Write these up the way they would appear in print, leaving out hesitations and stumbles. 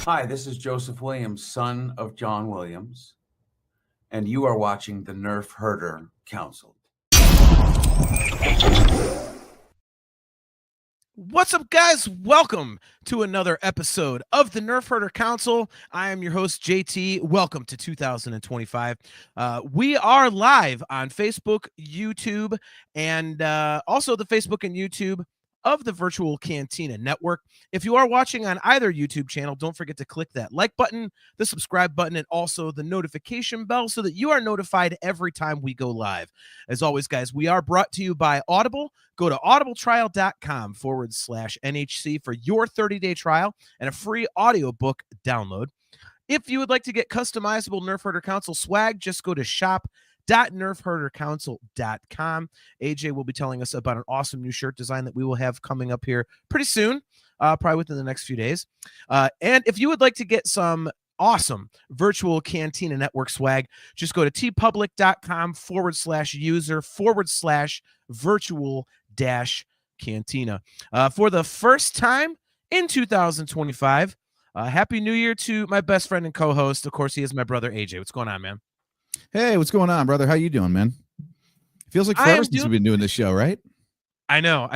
Hi, this is Joseph Williams, son of John Williams, and you are watching the Nerfherder Council. What's up, guys? Welcome to another episode of the Nerfherder Council. I am your host, JT. Welcome to 2025. We are live on Facebook, YouTube, and also the Facebook and YouTube of the Virtual Cantina Network. If you are watching on either YouTube channel, don't forget to click that like button, the subscribe button, and also the notification bell so that you are notified every time we go live. As always, guys, we are brought to you by Audible. Go to audibletrial.com/NHC for your 30-day trial and a free audiobook download. If you would like to get customizable Nerfherder Council swag, just go to shop.nerfherdercouncil.com. AJ will be telling us about an awesome new shirt design that we will have coming up here pretty soon, probably within the next few days. And if you would like to get some awesome Virtual Cantina Network swag, just go to tpublic.com/user/virtual-cantina. For the first time in 2025, Happy New Year to my best friend and co-host. Of course, he is my brother, AJ. What's going on, man? Hey, what's going on, brother? How you doing, man? Feels like forever since we've been doing this show, right? I know.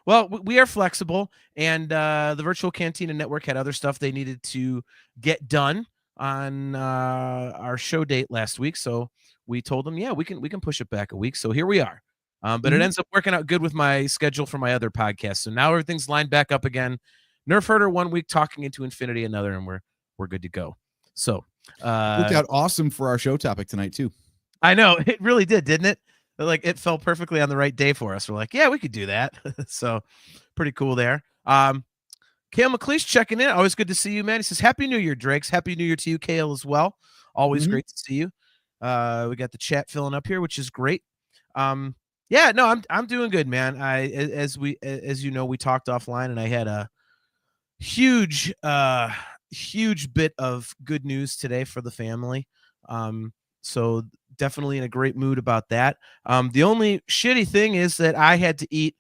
Well, we are flexible, and the Virtual Cantina Network had other stuff they needed to get done on our show date last week, so we told them, yeah, we can push it back a week. So here we are. But it ends up working out good with my schedule for my other podcast. So now everything's lined back up again. Nerfherder 1 week, Talking into Infinity another, and we're good to go. So worked out awesome for our show topic tonight too. I know, it really did, didn't it? Like, it fell perfectly on the right day for us. We're like, yeah, we could do that. So pretty cool there. Kale McLeish checking in. Always good to see you, man. He says, Happy New Year, Drakes. Happy New Year to you, Kale, as well. Always great to see you. We got the chat filling up here, which is great. Yeah, no, I'm doing good, man. As you know, we talked offline, and I had a huge bit of good news today for the family. So definitely in a great mood about that. The only shitty thing is that I had to eat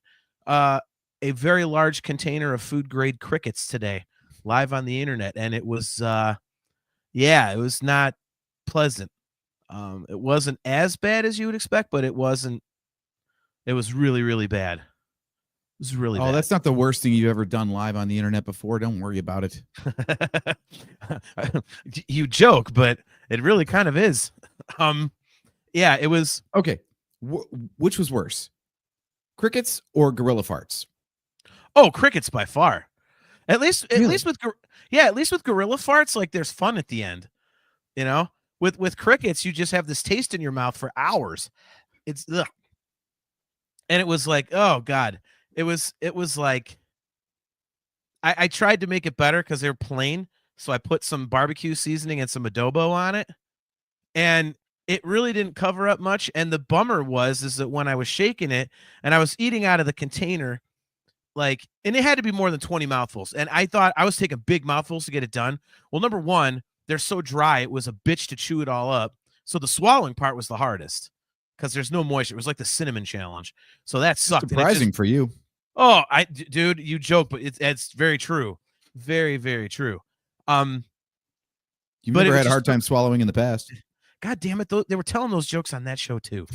a very large container of food grade crickets today, live on the internet, and it was it was not pleasant. It wasn't as bad as you would expect, but it was really, really bad. It was really bad. That's not the worst thing you've ever done live on the internet before. Don't worry about it. You joke, but it really kind of is. Yeah, it was. Okay. Which was worse? Crickets or gorilla farts? Oh, crickets by far. At least with gorilla farts, like, there's fun at the end. You know, with crickets, you just have this taste in your mouth for hours. It's ugh. And it was like, oh God. It was like, I tried to make it better because they're plain. So I put some barbecue seasoning and some adobo on it. And it really didn't cover up much. And the bummer is that when I was shaking it and I was eating out of the container, and it had to be more than 20 mouthfuls. And I thought I was taking big mouthfuls to get it done. Well, number one, they're so dry, it was a bitch to chew it all up. So the swallowing part was the hardest because there's no moisture. It was like the cinnamon challenge. So that sucked. Surprising for you. Oh, dude, you joke, but it's very true. Very, very true. You've never had a hard time swallowing in the past. God damn it. They were telling those jokes on that show too.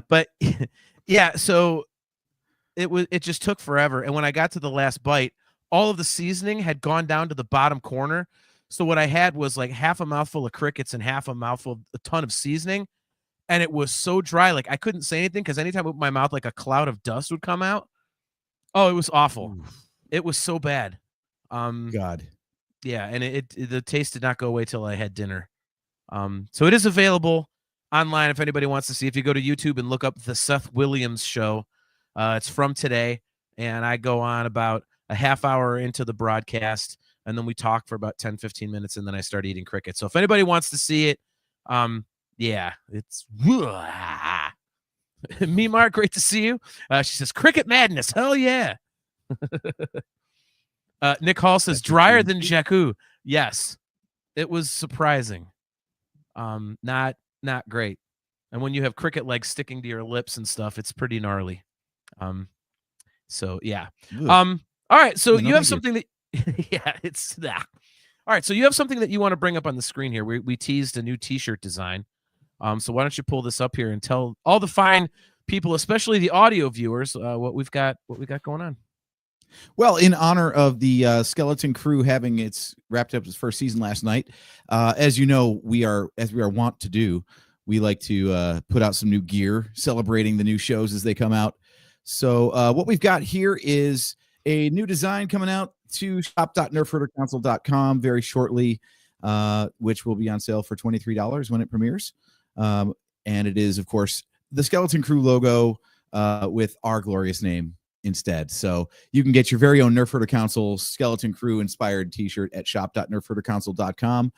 But yeah, so it just took forever. And when I got to the last bite, all of the seasoning had gone down to the bottom corner. So what I had was like half a mouthful of crickets and half a mouthful, a ton of seasoning. And it was so dry, like I couldn't say anything because anytime I opened my mouth, like a cloud of dust would come out. Oh, it was awful. Oof. It was so bad. God. Yeah, and the taste did not go away till I had dinner. So it is available online if anybody wants to see. If you go to YouTube and look up the Seth Williams Show, it's from today, and I go on about a half hour into the broadcast, and then we talk for about 10, 15 minutes, and then I start eating crickets. So if anybody wants to see it, yeah, it's me, Mark. Great to see you. She says, Cricket Madness. Hell yeah. Nick Hall says, drier than Jakku. Yes, it was surprising. Not great. And when you have cricket legs sticking to your lips and stuff, it's pretty gnarly. So yeah. All right. So you have something that Yeah, it's that. All right, so you have something that you want to bring up on the screen here. We teased a new T-shirt design. So why don't you pull this up here and tell all the fine people, especially the audio viewers, what we've got going on. Well, in honor of the Skeleton Crew having its wrapped up its first season last night, as you know, we are wont to do. We like to put out some new gear celebrating the new shows as they come out. So what we've got here is a new design coming out to shop.nerfherdercouncil.com very shortly, which will be on sale for $23 when it premieres. And it is, of course, the Skeleton Crew logo with our glorious name instead. So you can get your very own Nerfherder Council Skeleton Crew inspired t-shirt at shop.nerfherdercouncil.com.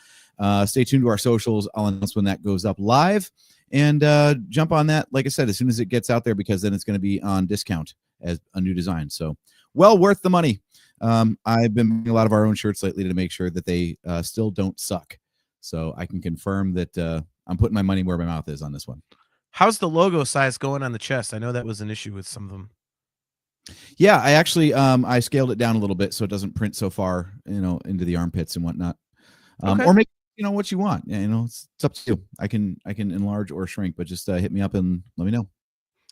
Stay tuned to our socials. I'll announce when that goes up live, and jump on that, like I said, as soon as it gets out there, because then it's going to be on discount as a new design. So well worth the money. I've been buying a lot of our own shirts lately to make sure that they still don't suck. So I can confirm that I'm putting my money where my mouth is on this one. How's the logo size going on the chest? I know that was an issue with some of them. Yeah, I actually I scaled it down a little bit so it doesn't print so far, into the armpits and whatnot. Okay. Or make what you want. It's up to you. I can enlarge or shrink, but just hit me up and let me know.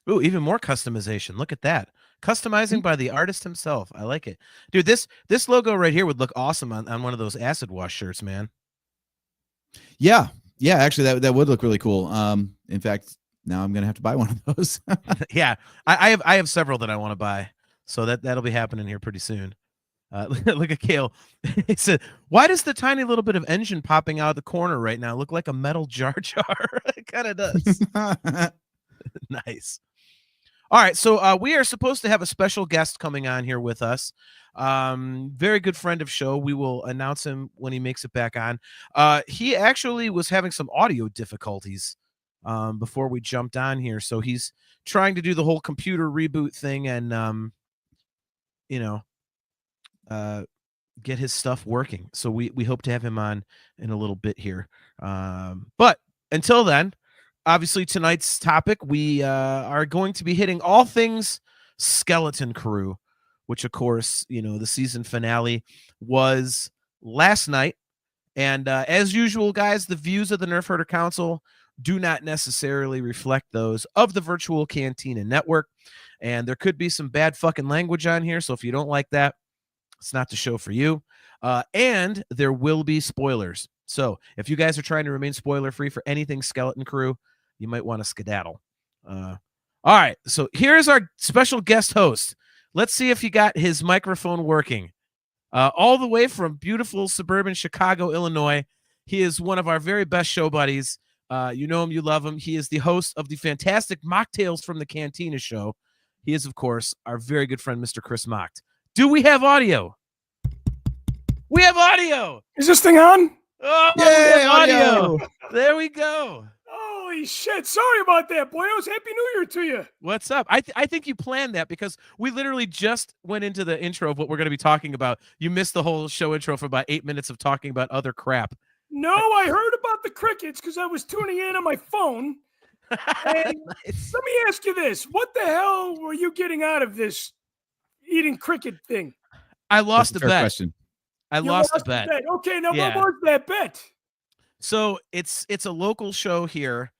Ooh, even more customization. Look at that. Customizing by the artist himself. I like it. Dude, this logo right here would look awesome on one of those acid wash shirts, man. Yeah. Yeah, actually that would look really cool. In fact, now I'm gonna have to buy one of those. Yeah, I have several that I want to buy, so that'll be happening here pretty soon. Look at Kale. He said, "Why does the tiny little bit of engine popping out of the corner right now look like a metal Jar Jar?" It kind of does. Nice. All right, so we are supposed to have a special guest coming on here with us. Very good friend of show. We will announce him when he makes it back on. He actually was having some audio difficulties before we jumped on here, so he's trying to do the whole computer reboot thing and get his stuff working. So we hope to have him on in a little bit here. But until then, obviously tonight's topic, we are going to be hitting all things Skeleton Crew, which of course, the season finale was last night. And as usual, guys, the views of the Nerfherder Council do not necessarily reflect those of the Virtual Cantina Network. And there could be some bad fucking language on here. So if you don't like that, it's not the show for you. And there will be spoilers. So if you guys are trying to remain spoiler-free for anything Skeleton Crew, you might want to skedaddle. All right, so here's our special guest host. Let's see if he got his microphone working. All the way from beautiful suburban Chicago, Illinois, he is one of our very best show buddies. You know him, you love him. He is the host of the fantastic Mocktails from the Cantina show. He is, of course, our very good friend, Mr. Chris Mocked. Do we have audio? We have audio. Is this thing on? Oh, Yay, audio. There we go. Holy shit. Sorry about that, boyos. Happy New Year to you. What's up? I think you planned that because we literally just went into the intro of what we're going to be talking about. You missed the whole show intro for about 8 minutes of talking about other crap. No, I heard about the crickets because I was tuning in on my phone. And Nice. let me ask you this. What the hell were you getting out of this eating cricket thing? I lost That's a a fair bet. question. I You lost a the bet. Okay, now Yeah. what was that bet? So it's a local show here.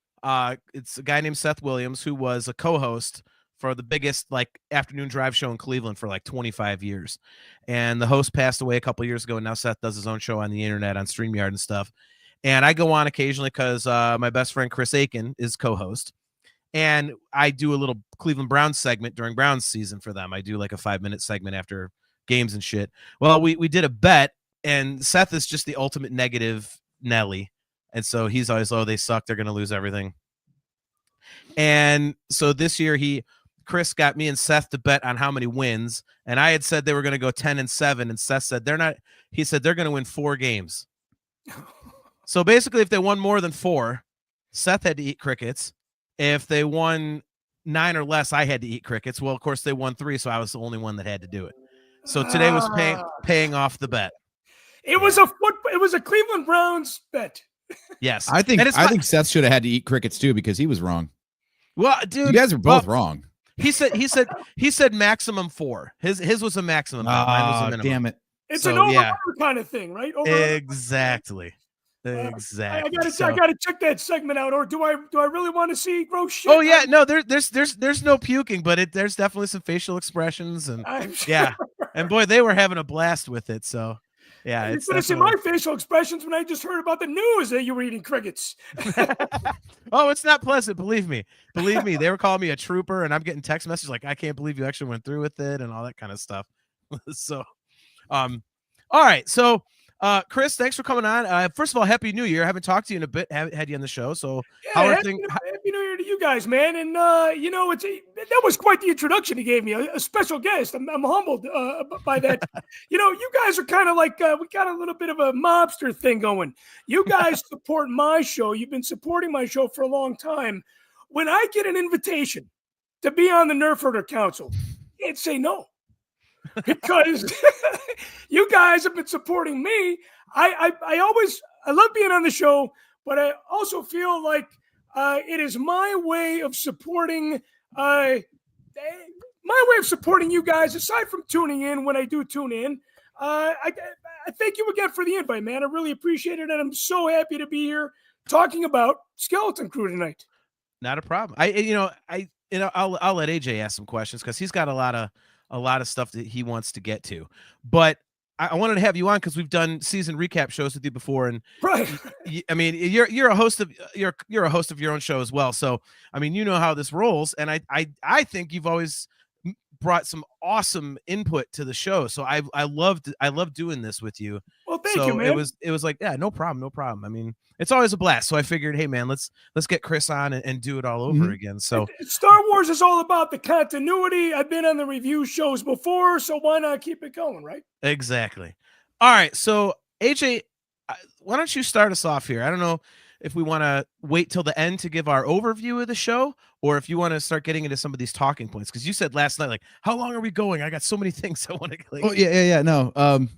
It's a guy named Seth Williams who was a co-host for the biggest afternoon drive show in Cleveland for 25 years. And the host passed away a couple years ago, and now Seth does his own show on the internet on StreamYard and stuff. And I go on occasionally because my best friend Chris Aiken is co-host. And I do a little Cleveland Browns segment during Browns season for them. I do a 5-minute segment after games and shit. Well, we did a bet, and Seth is just the ultimate negative Nelly. And so he's always, they suck. They're going to lose everything. And so this year Chris got me and Seth to bet on how many wins. And I had said they were going to go 10-7. And Seth said, he said, they're going to win 4 games. So basically, if they won more than 4, Seth had to eat crickets. If they won 9 or less, I had to eat crickets. Well, of course, they won 3, so I was the only one that had to do it. So today was paying off the bet. It was a Cleveland Browns bet. Yes. I think Seth should have had to eat crickets too because he was wrong. Well, dude, you guys are both wrong. He said maximum 4. His was a maximum. Mine was a minimum. Damn it. It's So, an over yeah. kind of thing, right? Over. Exactly. I Exactly. gotta So, I gotta check that segment out, or do I really want to see gross shit? oh yeah, no, there's no puking, but there's definitely some facial expressions, and I'm sure. yeah, and boy, they were having a blast with it. So, yeah, You're it's gonna see definitely. my facial expressions when I just heard about the news that you were eating crickets. Oh, it's not pleasant. Believe me. Believe me. They were calling me a trooper, and I'm getting text messages like, I can't believe you actually went through with it and all that kind of stuff. So, all right. So, Chris, thanks for coming on. First of all, Happy New Year. I haven't talked to you in a bit. Haven't had you on the show. So, how Yeah, are happy, things? happy New Year to you guys, man. And that was quite the introduction he gave me. A special guest. I'm humbled by that. You guys are kind of like we got a little bit of a mobster thing going. You guys support my show. You've been supporting my show for a long time. When I get an invitation to be on the Nerfherder Council, I can't say no. Because you guys have been supporting me. I love being on the show, but I also feel like it is my way of supporting you guys. Aside from tuning in when I do tune in, I thank you again for the invite, man. I really appreciate it, and I'm so happy to be here talking about Skeleton Crew tonight. Not a problem. I'll let AJ ask some questions because he's got a lot of stuff that he wants to get to. But I wanted to have you on because we've done season recap shows with you before, and Right. I mean, you're a host of you're a host of your own show as well. So I mean, you know how this rolls, and I think you've always brought some awesome input to the show. So I loved doing this with you. Well, thank you, man. It was like, yeah, no problem. I mean, it's always a blast. So I figured, hey man, let's get Chris on and do it all over again. So Star Wars is all about the continuity. I've been on the review shows before, so why not keep it going, right? exactly. All right. So AJ, why don't you start us off here? I don't know if we want to wait till the end to give our overview of the show, or if you want to start getting into some of these talking points. Because you said last night, like, how long are we going? I got so many things I want to. Like, Oh yeah. No.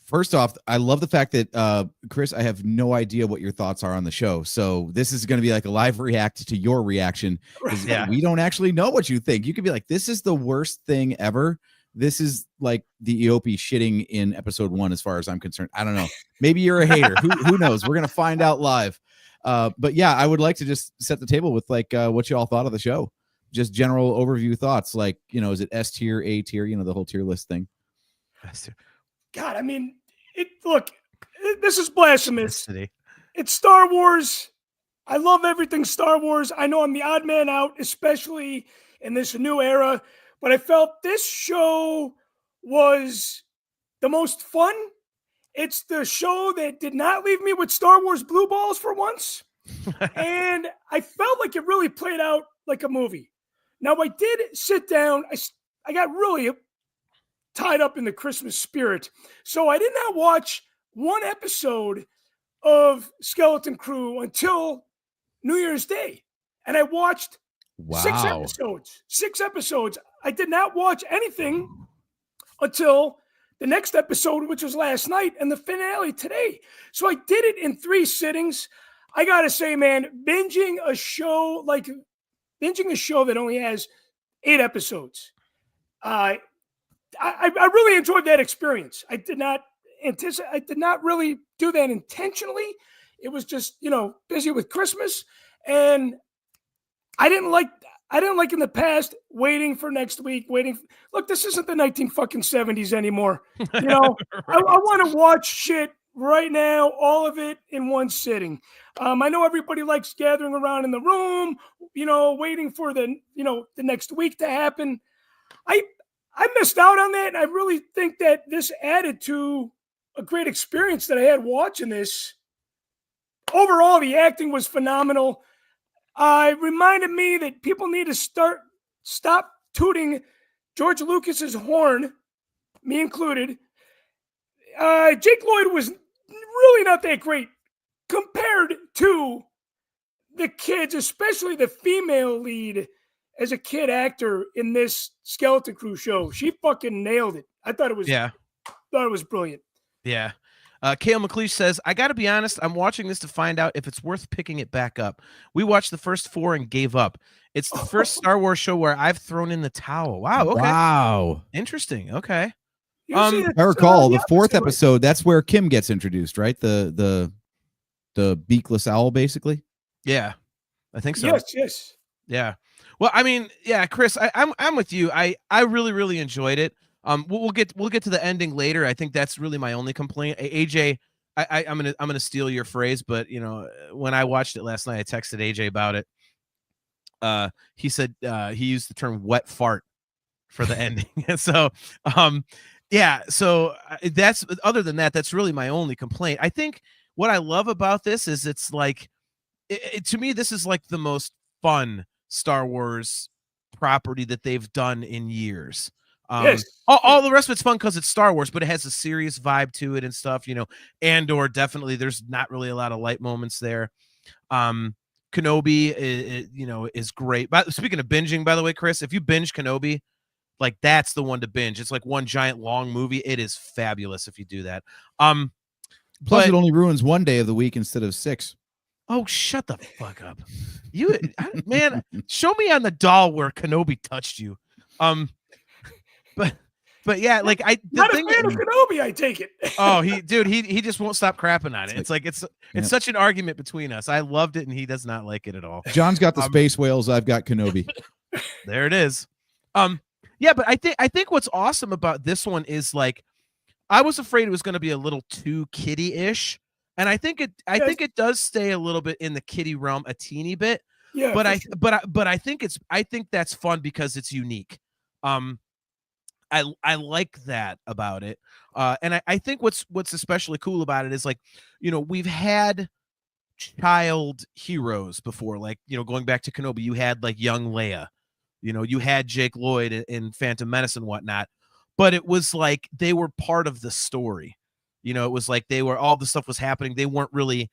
First off, I love the fact that Chris, I have no idea what your thoughts are on the show. So this is going to be like a live react to your reaction. Yeah. We don't actually know what you think. You could be like, this is the worst thing ever. This is like the Eope shitting in episode 1, as far as I'm concerned. I don't know. Maybe you're a hater. Who knows? We're going to find out live. But yeah, I would like to just set the table with like what you all thought of the show. Just general overview thoughts. Like, is it S tier, A tier, the whole tier list thing. God, I mean, this is blasphemous. It's Star Wars. I love everything Star Wars. I know I'm the odd man out, especially in this new era, but I felt this show was the most fun. It's the show that did not leave me with Star Wars blue balls for once. And I felt like it really played out like a movie. Now, I did sit down. I got really tied up in the Christmas spirit. So I did not watch one episode of Skeleton Crew until New Year's Day. And I watched 6 episodes. 6 episodes. I did not watch anything until the next episode, which was last night, and the finale today. So I did it in 3 sittings. I got to say, man, binging a show that only has 8 episodes. I really enjoyed that experience. I did not really do that intentionally. It was just, busy with Christmas, and I didn't like in the past waiting for next week. Look, this isn't the 1970s anymore. Right. I want to watch shit right now, all of it in one sitting. I know everybody likes gathering around in the room, waiting for the next week to happen. I missed out on that, and I really think that this added to a great experience that I had watching this. Overall, the acting was phenomenal. It reminded me that people need to stop tooting George Lucas's horn, me included. Jake Lloyd was really not that great compared to the kids, especially the female lead as a kid actor in this Skeleton Crew show. She fucking nailed it. I thought it was brilliant. Yeah. Kale McLeish says, I got to be honest, I'm watching this to find out if it's worth picking it back up. We watched the first 4 and gave up. It's the first Star Wars show where I've thrown in the towel. Wow. Okay. Wow. Interesting. Okay. Usually I recall the fourth opposite way. episode. That's where Kim gets introduced, right? The beakless owl, basically. Yeah, I think so. Yes. Yeah. Well, I mean, yeah, Chris, I'm with you. I really enjoyed it. We'll get to the ending later. I think that's really my only complaint. AJ, I'm gonna steal your phrase, but you know, when I watched it last night, I texted AJ about it. He said he used the term "wet fart" for the ending. So, yeah. So that's, other than that, that's really my only complaint. I think what I love about this is it's like, to me, this is like the most fun Star Wars property that they've done in years. Yes. All the rest of it's fun because it's Star Wars, but it has a serious vibe to it and stuff, you know. Andor, definitely, there's not really a lot of light moments there. Kenobi, is great. But speaking of binging, by the way, Chris, if you binge Kenobi, like that's the one to binge. It's like one giant long movie. It is fabulous if you do that. Plus, it only ruins one day of the week instead of 6. Oh, shut the fuck up. Man, show me on the doll where Kenobi touched you. But yeah, like not a fan of Kenobi, I take it. Oh, he just won't stop crapping on it. It's such an argument between us. I loved it and he does not like it at all. John's got the space whales, I've got Kenobi. There it is. Yeah, but I think what's awesome about this one is, like, I was afraid it was going to be a little too kiddie-ish. And I think it does stay a little bit in the kiddie realm a teeny bit. Yeah. But I think that's fun because it's unique. I like that about it. And I think what's especially cool about it is, like, you know, we've had child heroes before, like, you know, going back to Kenobi, you had like young Leia, you know, you had Jake Lloyd in Phantom Menace and whatnot, but it was like they were part of the story. You know, it was like all the stuff was happening. They weren't really,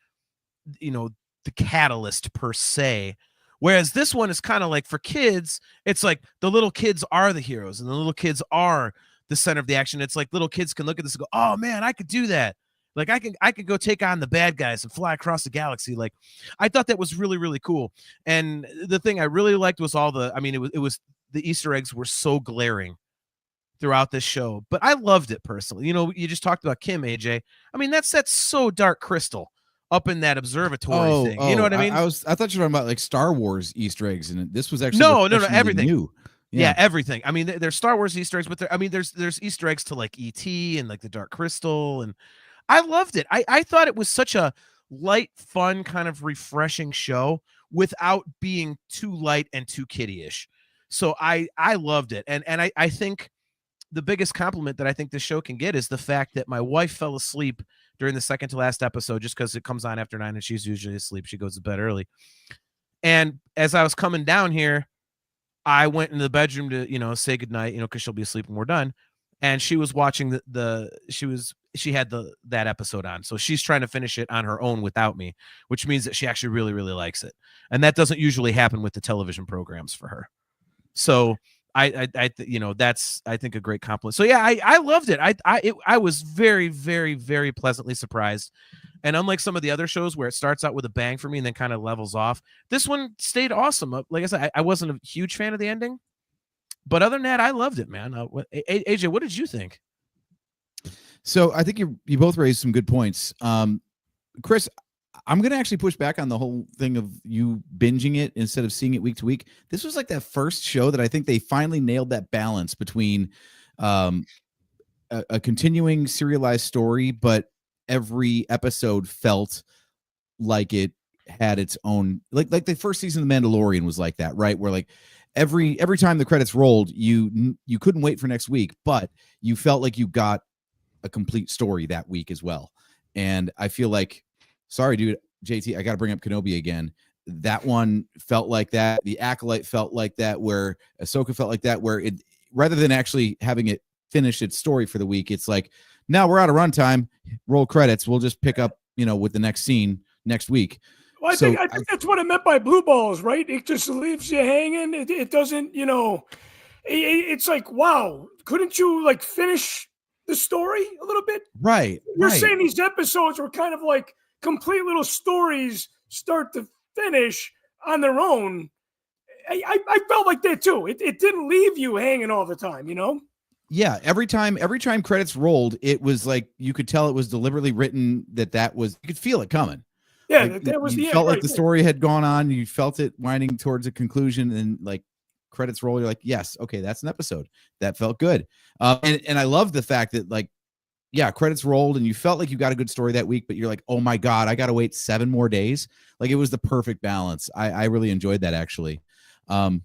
you know, the catalyst per se. Whereas this one is kind of like, for kids, it's like the little kids are the heroes and the little kids are the center of the action. It's like little kids can look at this and go, oh man, I could do that. Like I could go take on the bad guys and fly across the galaxy. Like, I thought that was really, really cool. And the thing I really liked was it was the Easter eggs were so glaring throughout this show, but I loved it personally. You know, you just talked about Kim, AJ. I mean, that's so Dark Crystal up in that observatory thing. You know what I mean? I thought you were talking about like Star Wars Easter eggs, and this was actually no, everything. New. Yeah, everything. I mean, there's Star Wars Easter eggs, but there's Easter eggs to like E.T. and like the Dark Crystal, and I loved it. I thought it was such a light, fun, kind of refreshing show without being too light and too kiddie-ish. So I loved it, and I think the biggest compliment that I think this show can get is the fact that my wife fell asleep during the second to last episode, just because it comes on after 9 and she's usually asleep. She goes to bed early. And as I was coming down here, I went into the bedroom to, you know, say goodnight, you know, because she'll be asleep when we're done. And she was watching she had that episode on. So she's trying to finish it on her own without me, which means that she actually really, really likes it. And that doesn't usually happen with the television programs for her. So that's, I think, a great compliment. So yeah, I loved it. I was very, very, very pleasantly surprised. And unlike some of the other shows where it starts out with a bang for me and then kind of levels off, this one stayed awesome. Like I said, I wasn't a huge fan of the ending, but other than that, I loved it, man. AJ, what did you think? So I think you both raised some good points. Chris, I'm going to actually push back on the whole thing of you binging it instead of seeing it week to week. This was like that first show that I think they finally nailed that balance between a continuing serialized story, but every episode felt like it had its own, like the first season of The Mandalorian was like that, right? Where like every time the credits rolled, you couldn't wait for next week, but you felt like you got a complete story that week as well. And I feel like, sorry, dude, JT, I got to bring up Kenobi again. That one felt like that. The Acolyte felt like that, where Ahsoka felt like that, where it, rather than actually having it finish its story for the week, it's like, now we're out of runtime, roll credits. We'll just pick up, you know, with the next scene next week. Well, I think that's what I meant by blue balls, right? It just leaves you hanging. It doesn't, you know, it's like, wow, couldn't you like finish the story a little bit? Right. You're saying these episodes were kind of like complete little stories, start to finish on their own. I felt like that too. It didn't leave you hanging all the time, you know? Yeah, every time credits rolled, it was like you could tell it was deliberately written. That was, you could feel it coming. Yeah, Like that was you the end. felt like Right. the story had gone on. You felt it winding towards a conclusion, and like credits roll, you're like, yes, okay, that's an episode. That felt good. And I love the fact that, like, yeah, credits rolled and you felt like you got a good story that week, but you're like, oh my God, I got to wait 7 more days. Like, it was the perfect balance. I really enjoyed that, actually. And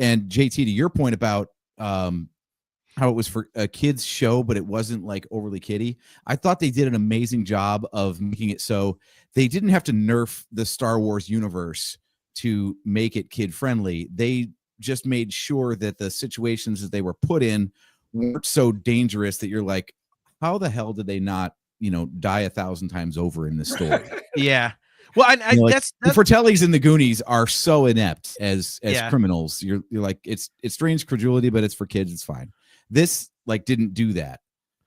JT, to your point about how it was for a kid's show, but it wasn't like overly kiddie, I thought they did an amazing job of making it so they didn't have to nerf the Star Wars universe to make it kid friendly. They just made sure that the situations that they were put in weren't so dangerous that you're like, how the hell did they not, die 1,000 times over in this story? Yeah. Well, Like, that's the Fratellis and the Goonies are so inept as Yeah. criminals. You're like, it's strange credulity, but it's for kids. It's fine. This like didn't do that.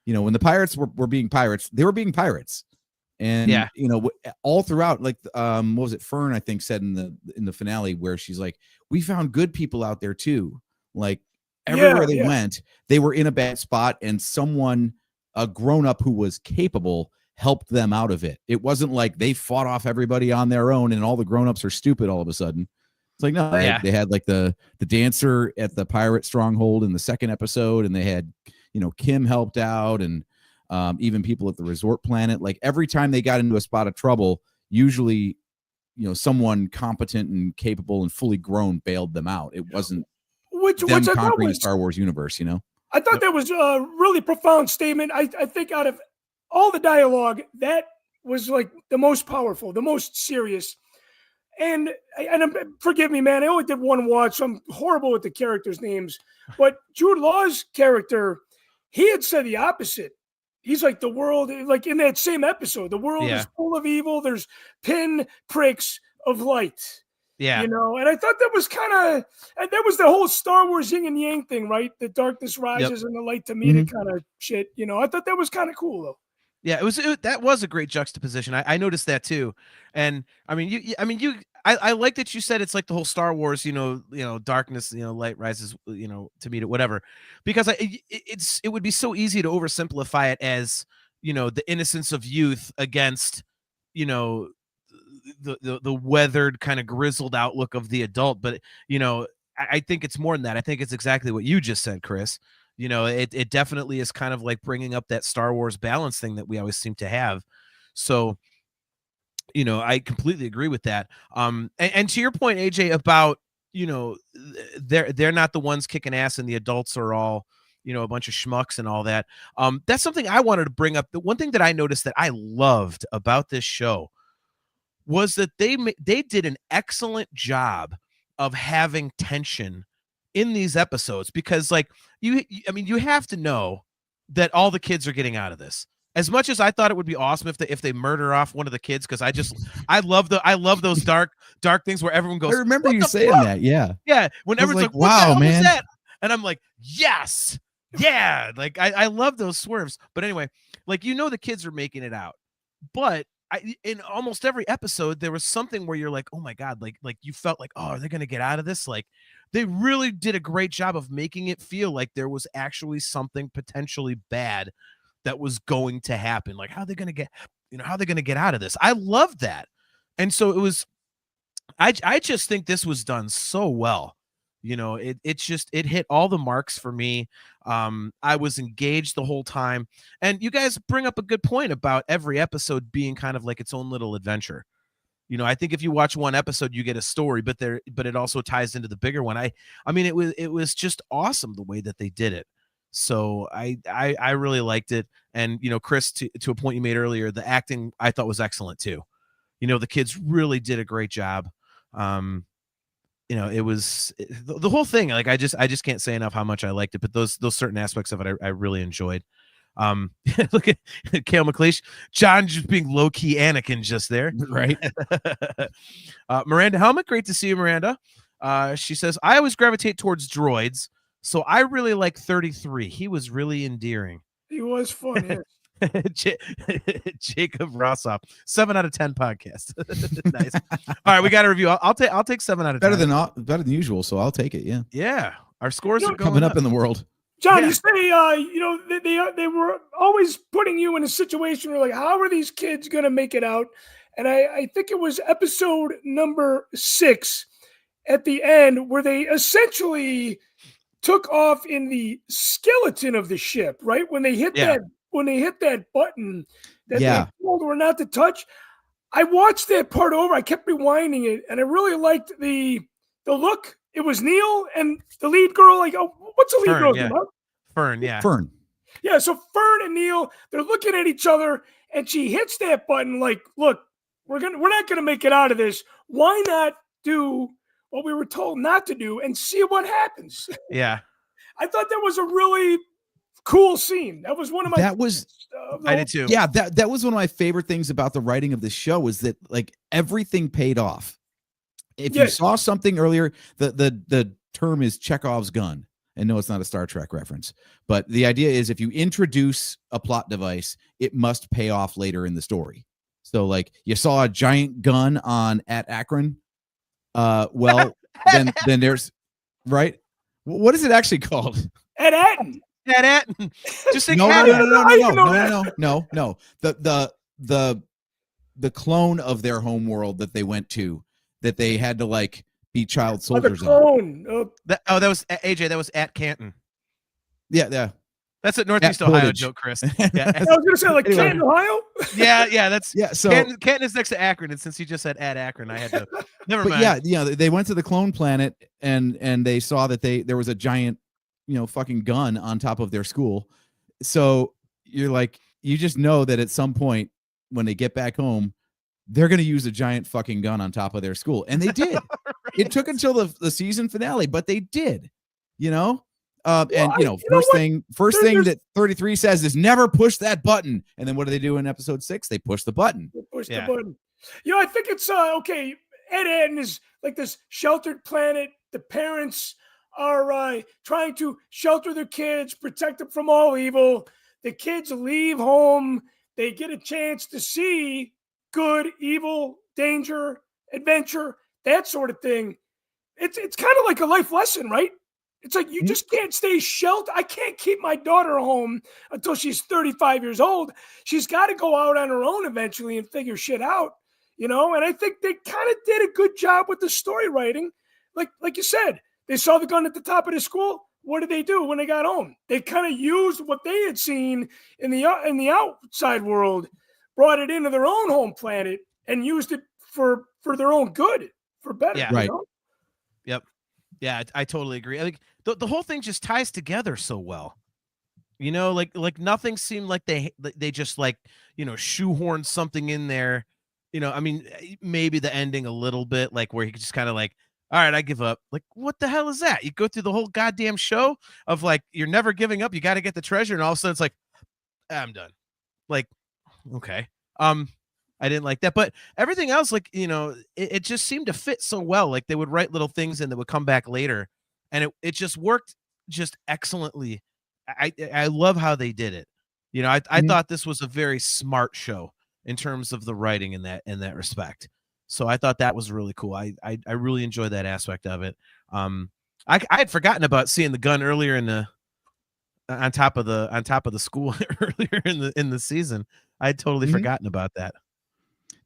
When the pirates were being pirates, they were being pirates. And Yeah. all throughout, like what was it, Fern, I think, said in the finale, where she's like, we found good people out there too. Like, everywhere they went, they were in a bad spot, and someone, a grown-up who was capable, helped them out of it. It wasn't like they fought off everybody on their own and all the grown-ups are stupid all of a sudden. It's like, no, they had like the dancer at the pirate stronghold in the second episode, and they had, Kim helped out, and even people at the resort planet. Like, every time they got into a spot of trouble, usually, someone competent and capable and fully grown bailed them out. It wasn't them conquering the Star Wars universe, I thought that was a really profound statement. I think out of all the dialogue, that was like the most powerful, the most serious. And forgive me, man, I only did one watch, so I'm horrible with the characters' names. But Jude Law's character, he had said the opposite. He's like, the world, like in that same episode, the world is full of evil. There's pin pricks of light. Yeah. And I thought that was and that was the whole Star Wars yin and yang thing, right? The darkness rises and the light to meet it kind of shit. I thought that was kind of cool, though. Yeah, that was a great juxtaposition. I noticed that too. And I mean, I like that you said it's like the whole Star Wars, darkness, light rises, to meet it, whatever, because it would be so easy to oversimplify it as, the innocence of youth against, the weathered kind of grizzled outlook of the adult. But, I think it's more than that. I think it's exactly what you just said, Chris. It definitely is kind of like bringing up that Star Wars balance thing that we always seem to have. So, I completely agree with that. And to your point, AJ, about, they're not the ones kicking ass and the adults are all, a bunch of schmucks and all that. That's something I wanted to bring up. The one thing that I noticed that I loved about this show was that they did an excellent job of having tension in these episodes, because like you have to know that all the kids are getting out of this. As much as I thought it would be awesome if they murder off one of the kids, because I love those dark things where everyone goes, I remember you saying that. Yeah. When everyone's like, wow, what the hell man, was that? And I'm like, yes. Yeah. Like I love those swerves. But anyway, like, the kids are making it out. But in almost every episode, there was something where you're like, oh my God, like you felt like, oh, are they going to get out of this? Like, they really did a great job of making it feel like there was actually something potentially bad that was going to happen. Like, how are they going to get out of this? I love that. And so it was, I just think this was done so well. It hit all the marks for me. I was engaged the whole time. And you guys bring up a good point about every episode being kind of like its own little adventure. I think if you watch one episode, you get a story, but it also ties into the bigger one. I mean, it was just awesome the way that they did it. So I really liked it. And, Chris, to a point you made earlier, the acting I thought was excellent too. The kids really did a great job. It was the whole thing. Like, I just can't say enough how much I liked it, but those certain aspects of it, I really enjoyed. Look at Kale McLeish, John just being low-key Anakin just there, right? Miranda Helmet, great to see you, Miranda. She says, I always gravitate towards droids, so I really like 33. He was really endearing. He was fun. Jacob Rossoff, 7 out of 10 podcast. Nice. All right, we got a review. I'll take 7 out of 10. Better than usual, so I'll take it. Yeah. Our scores are coming up in the world. John, Yeah. you say they were always putting you in a situation where like, how are these kids gonna make it out? And I think it was episode number 6 at the end where they essentially took off in the skeleton of the ship, right? Yeah. When they hit that button that Yeah. they told her not to touch. I watched that part over. I kept rewinding it, and I really liked the look. It was Neil and the lead girl. Like, oh, what's the lead Fern, girl's yeah. name? Huh? Fern, yeah. Fern. Yeah, so Fern and Neil, they're looking at each other, and she hits that button like, look, we're not gonna make it out of this. Why not do what we were told not to do and see what happens? Yeah. I thought that was a really cool scene. That was one of my That was I did too. Yeah, that was one of my favorite things about the writing of the show was that like everything paid off. If you Yes. saw something earlier, the term is Chekhov's gun. And no, it's not a Star Trek reference. But the idea is if you introduce a plot device, it must pay off later in the story. So like you saw a giant gun at Akron. Well, then there's right. What is it actually called? Ed Atten. Ed Atten. Just think No. The clone of their home world that they went to, that they had to like be child Oh, the soldiers on. clone. that was AJ. That was at Canton. Yeah. That's a Northeast At Ohio Portage. joke, Chris. Yeah, I was gonna say like Anyway. Canton, Ohio. yeah. That's Yeah. So, Canton is next to Akron, and since he just said at Akron, I had to. Never but mind. yeah, they went to the clone planet and they saw that there was a giant, fucking gun on top of their school. So you're like, you just know that at some point when they get back home, they're going to use a giant fucking gun on top of their school. And they did. It took until the season finale, but they did, and first thing that 33 says is never push that button. And then what do they do in episode 6? They push the button. Push Yeah. the button. I think it's okay. Ed Atten is like this sheltered planet. The parents are trying to shelter their kids, protect them from all evil. The kids leave home. They get a chance to see good, evil, danger, adventure, that sort of thing. It's kind of like a life lesson, right? It's like you just can't stay sheltered. I can't keep my daughter home until she's 35 years old. She's got to go out on her own eventually and figure shit out, And I think they kind of did a good job with the story writing. Like you said, they saw the gun at the top of the school. What did they do when they got home? They kind of used what they had seen in the outside world, brought it into their own home planet, and used it for their own good, for better. Yeah. Right. Yep. Yeah, I totally agree. Like the whole thing just ties together so well. Like nothing seemed like they just like, shoehorned something in there. I mean, maybe the ending a little bit, like where he could just kind of like, all right, I give up. Like, what the hell is that? You go through the whole goddamn show of like, you're never giving up. You got to get the treasure. And all of a sudden it's like, I'm done. Like, okay. I didn't like that, but everything else, like, it just seemed to fit so well. Like they would write little things in that would come back later, and it just worked just excellently. I love how they did it. I thought this was a very smart show in terms of the writing in that respect. So I thought that was really cool. I really enjoyed that aspect of it. I had forgotten about seeing the gun earlier on top of the school earlier in the season. I had totally forgotten about that.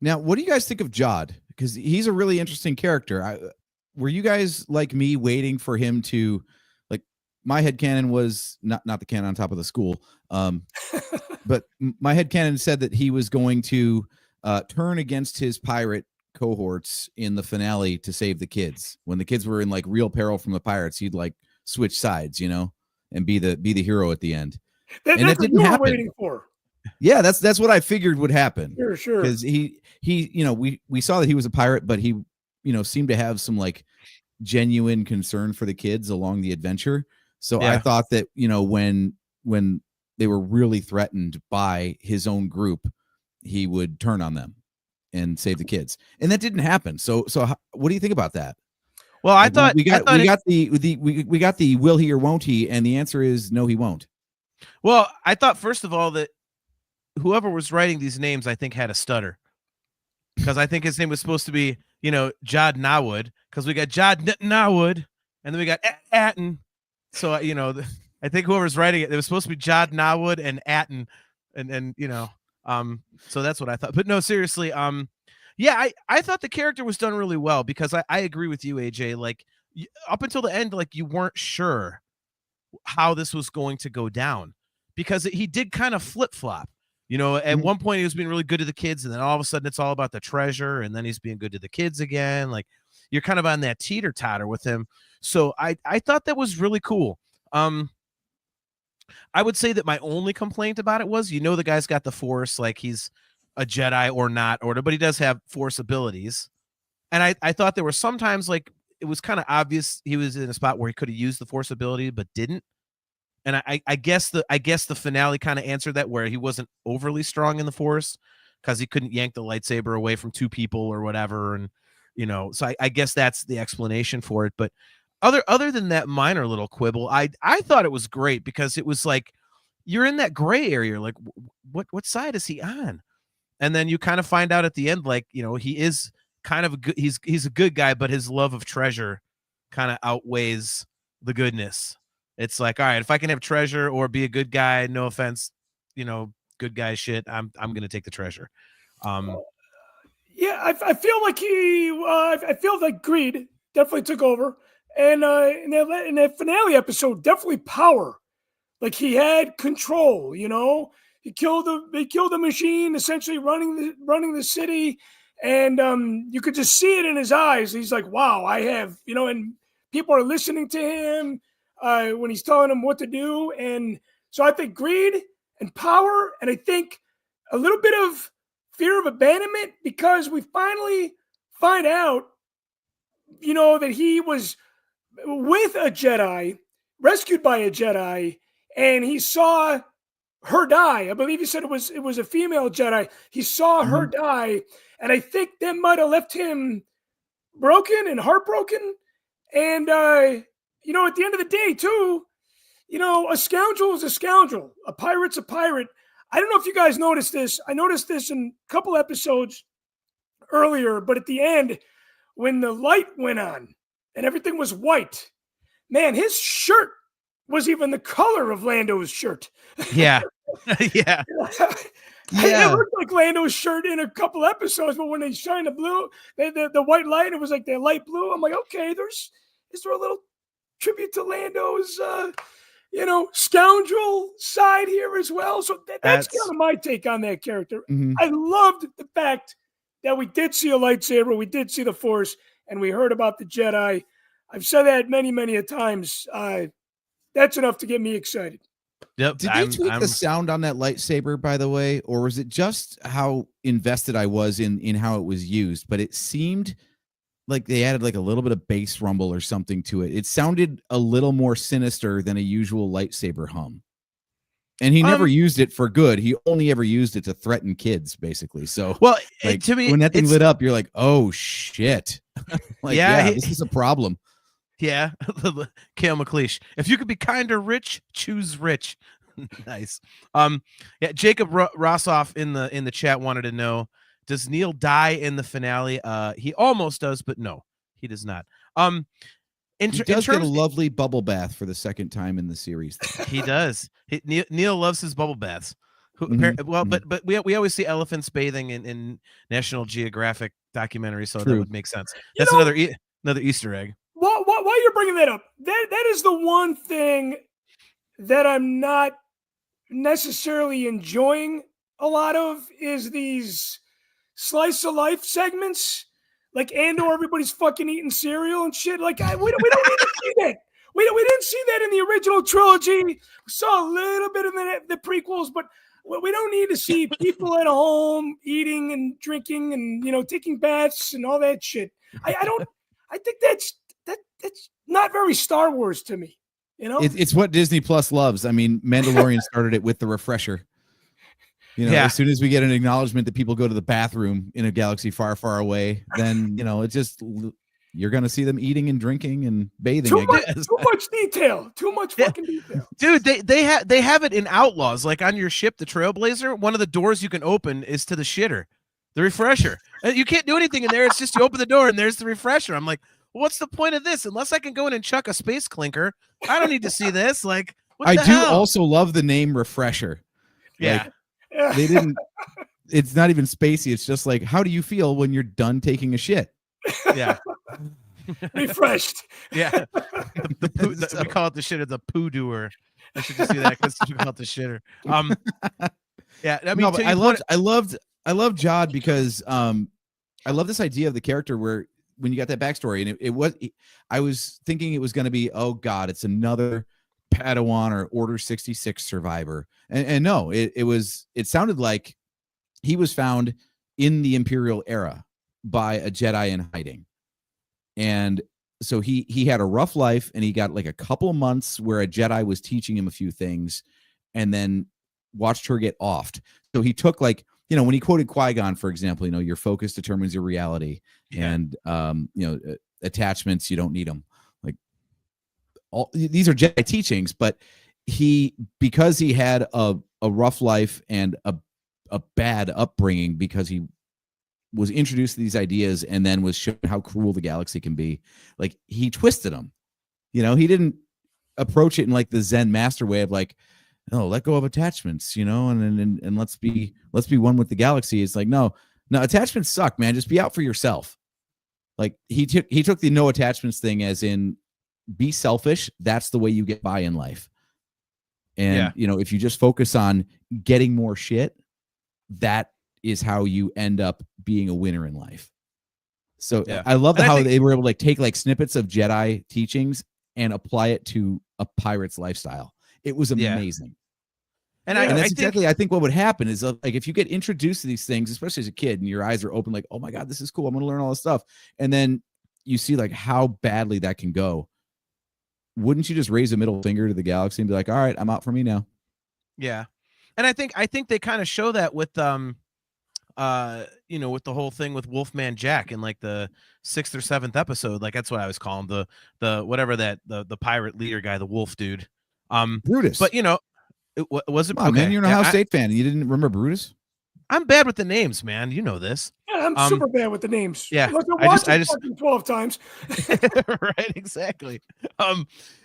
Now, what do you guys think of Jod? Because he's a really interesting character. Were you guys like me waiting for him to, like, my headcanon was not the cannon on top of the school, but my headcanon said that he was going to turn against his pirate cohorts in the finale to save the kids. When the kids were in like real peril from the pirates, he'd like switch sides, and be the hero at the end. That's And it what didn't you were happen. waiting for. Yeah, that's what I figured would happen. Sure. Because he we saw that he was a pirate, but he seemed to have some like genuine concern for the kids along the adventure. So Yeah. I thought that when they were really threatened by his own group, he would turn on them and save the kids, and that didn't happen. So what do you think about that? Well, I thought we got the will he or won't he, and the answer is no, he won't. Well, I thought first of all that whoever was writing these names, I think, had a stutter, because I think his name was supposed to be, Jod Nawood, because we got Jod Nawood, and then we got Atten. So, I think whoever's writing it was supposed to be Jod Nawood and Atten, and so that's what I thought. But no, seriously, yeah, I thought the character was done really well because I agree with you, AJ. Like up until the end, like you weren't sure how this was going to go down because he did kind of flip flop. At one point he was being really good to the kids, and then all of a sudden it's all about the treasure, and then he's being good to the kids again. Like you're kind of on that teeter totter with him. So I thought that was really cool. I would say that my only complaint about it was, the guy's got the Force, like he's a Jedi or not, but he does have Force abilities. And I thought there were sometimes like it was kind of obvious he was in a spot where he could have used the Force ability but didn't. And I guess the finale kind of answered that, where he wasn't overly strong in the Force because he couldn't yank the lightsaber away from two people or whatever. And so I guess that's the explanation for it. But other than that minor little quibble, I thought it was great because it was like you're in that gray area, like what side is he on? And then you kind of find out at the end, like he is kind of he's a good guy, but his love of treasure kind of outweighs the goodness. It's like, all right, if I can have treasure or be a good guy, no offense, good guy shit, I'm gonna take the treasure. Yeah, I feel like I feel like greed definitely took over, and in that finale episode, definitely power. Like he had control. He killed the machine, essentially running the city, and you could just see it in his eyes. He's like, wow, I have, and people are listening to him when he's telling them what to do. And so I think greed and power, and I think a little bit of fear of abandonment, because we finally find out, that he was with a Jedi, rescued by a Jedi, and he saw her die. I believe he said it was a female Jedi. He saw her die, and I think that might have left him broken and heartbroken. And at the end of the day, too, a scoundrel is a scoundrel. A pirate's a pirate. I don't know if you guys noticed this. I noticed this in a couple episodes earlier, but at the end, when the light went on and everything was white, man, his shirt was even the color of Lando's shirt. Yeah. Yeah. It looked like Lando's shirt in a couple episodes, but when they shine the blue, the white light, it was like the light blue. I'm like, okay, is there a little tribute to Lando's scoundrel side here as well? So that's kind of my take on that character. I loved the fact that we did see a lightsaber, we did see the Force, and we heard about the Jedi. I've said that many, many a times. That's enough to get me excited. Yep. Did they tweak the sound on that lightsaber, by the way, or was it just how invested I was in how it was used? But it seemed like they added like a little bit of bass rumble or something to it. It sounded a little more sinister than a usual lightsaber hum. And he never used it for good. He only ever used it to threaten kids, basically. So, like, to me, when that thing lit up, you're like, oh shit. Like, this is a problem. Yeah, Kale McLeish. If you could be kind or rich, choose rich. Nice. Yeah, Jacob Rossoff in the chat wanted to know, does Neil die in the finale? He almost does, but no, he does not. He does get a lovely bubble bath for the second time in the series. He does. Neil loves his bubble baths. But we always see elephants bathing in National Geographic documentaries, so that would make sense. That's another Easter egg. While you're bringing that up, that is the one thing that I'm not necessarily enjoying a lot of, is these slice of life segments, like Andor, everybody's fucking eating cereal and shit. Like we don't need to see that. We didn't see that in the original trilogy. We saw a little bit of the prequels, but we don't need to see people at home eating and drinking and taking baths and all that shit. I think that's not very Star Wars to me. It's what Disney Plus loves. I mean, Mandalorian started it with the refresher. As soon as we get an acknowledgement that people go to the bathroom in a galaxy far, far away, then it just, you're going to see them eating and drinking and bathing. Too much detail. Too much fucking detail. Dude, they have it in Outlaws, like on your ship, the Trailblazer. One of the doors you can open is to the shitter, the refresher. You can't do anything in there. It's just you open the door and there's the refresher. I'm like, what's the point of this? Unless I can go in and chuck a space clinker, I don't need to see this. Like, I the do hell? also love the name Refresher. Yeah. Like, they didn't. It's not even spacey. It's just like, how do you feel when you're done taking a shit? Yeah. Refreshed. Yeah. We call it the shitter, the poo doer. I should just do that because we call it the shitter. Yeah. I mean, no, but I loved Jod because I love this idea of the character where when you got that backstory, and I was thinking it was going to be, oh God, it's another Padawan or Order 66 survivor. And no, it sounded like he was found in the Imperial era by a Jedi in hiding. And so he had a rough life, and he got like a couple of months where a Jedi was teaching him a few things, and then watched her get offed. So he took, like, when he quoted Qui-Gon, for example, your focus determines your reality. Yeah. And attachments, you don't need them. Like, all these are Jedi teachings, but because he had a rough life and a bad upbringing, because he was introduced to these ideas and then was shown how cruel the galaxy can be, like, he twisted them. He didn't approach it in like the Zen master way of like, oh, let go of attachments, and let's be one with the galaxy. It's like, no, attachments suck, man. Just be out for yourself. Like, he took the no attachments thing as in, be selfish. That's the way you get by in life. And if you just focus on getting more shit, that is how you end up being a winner in life. So I love how they were able to like take like snippets of Jedi teachings and apply it to a pirate's lifestyle. It was amazing. And that's exactly, I think what would happen is, like, if you get introduced to these things, especially as a kid, and your eyes are open, like, oh my God, this is cool, I'm going to learn all this stuff. And then you see like how badly that can go. Wouldn't you just raise a middle finger to the galaxy and be like, all right, I'm out for me now? Yeah. And I think they kind of show that with with the whole thing with Wolfman Jack in like the 6th or 7th episode. Like, that's what I was calling the whatever that the pirate leader guy, the wolf dude. Brutus. But was it? Come on, man, you're an Ohio State fan. You didn't remember Brutus? I'm bad with the names, man. You know this. Yeah, I'm super bad with the names. Yeah, look, I just 12 times. Right, exactly.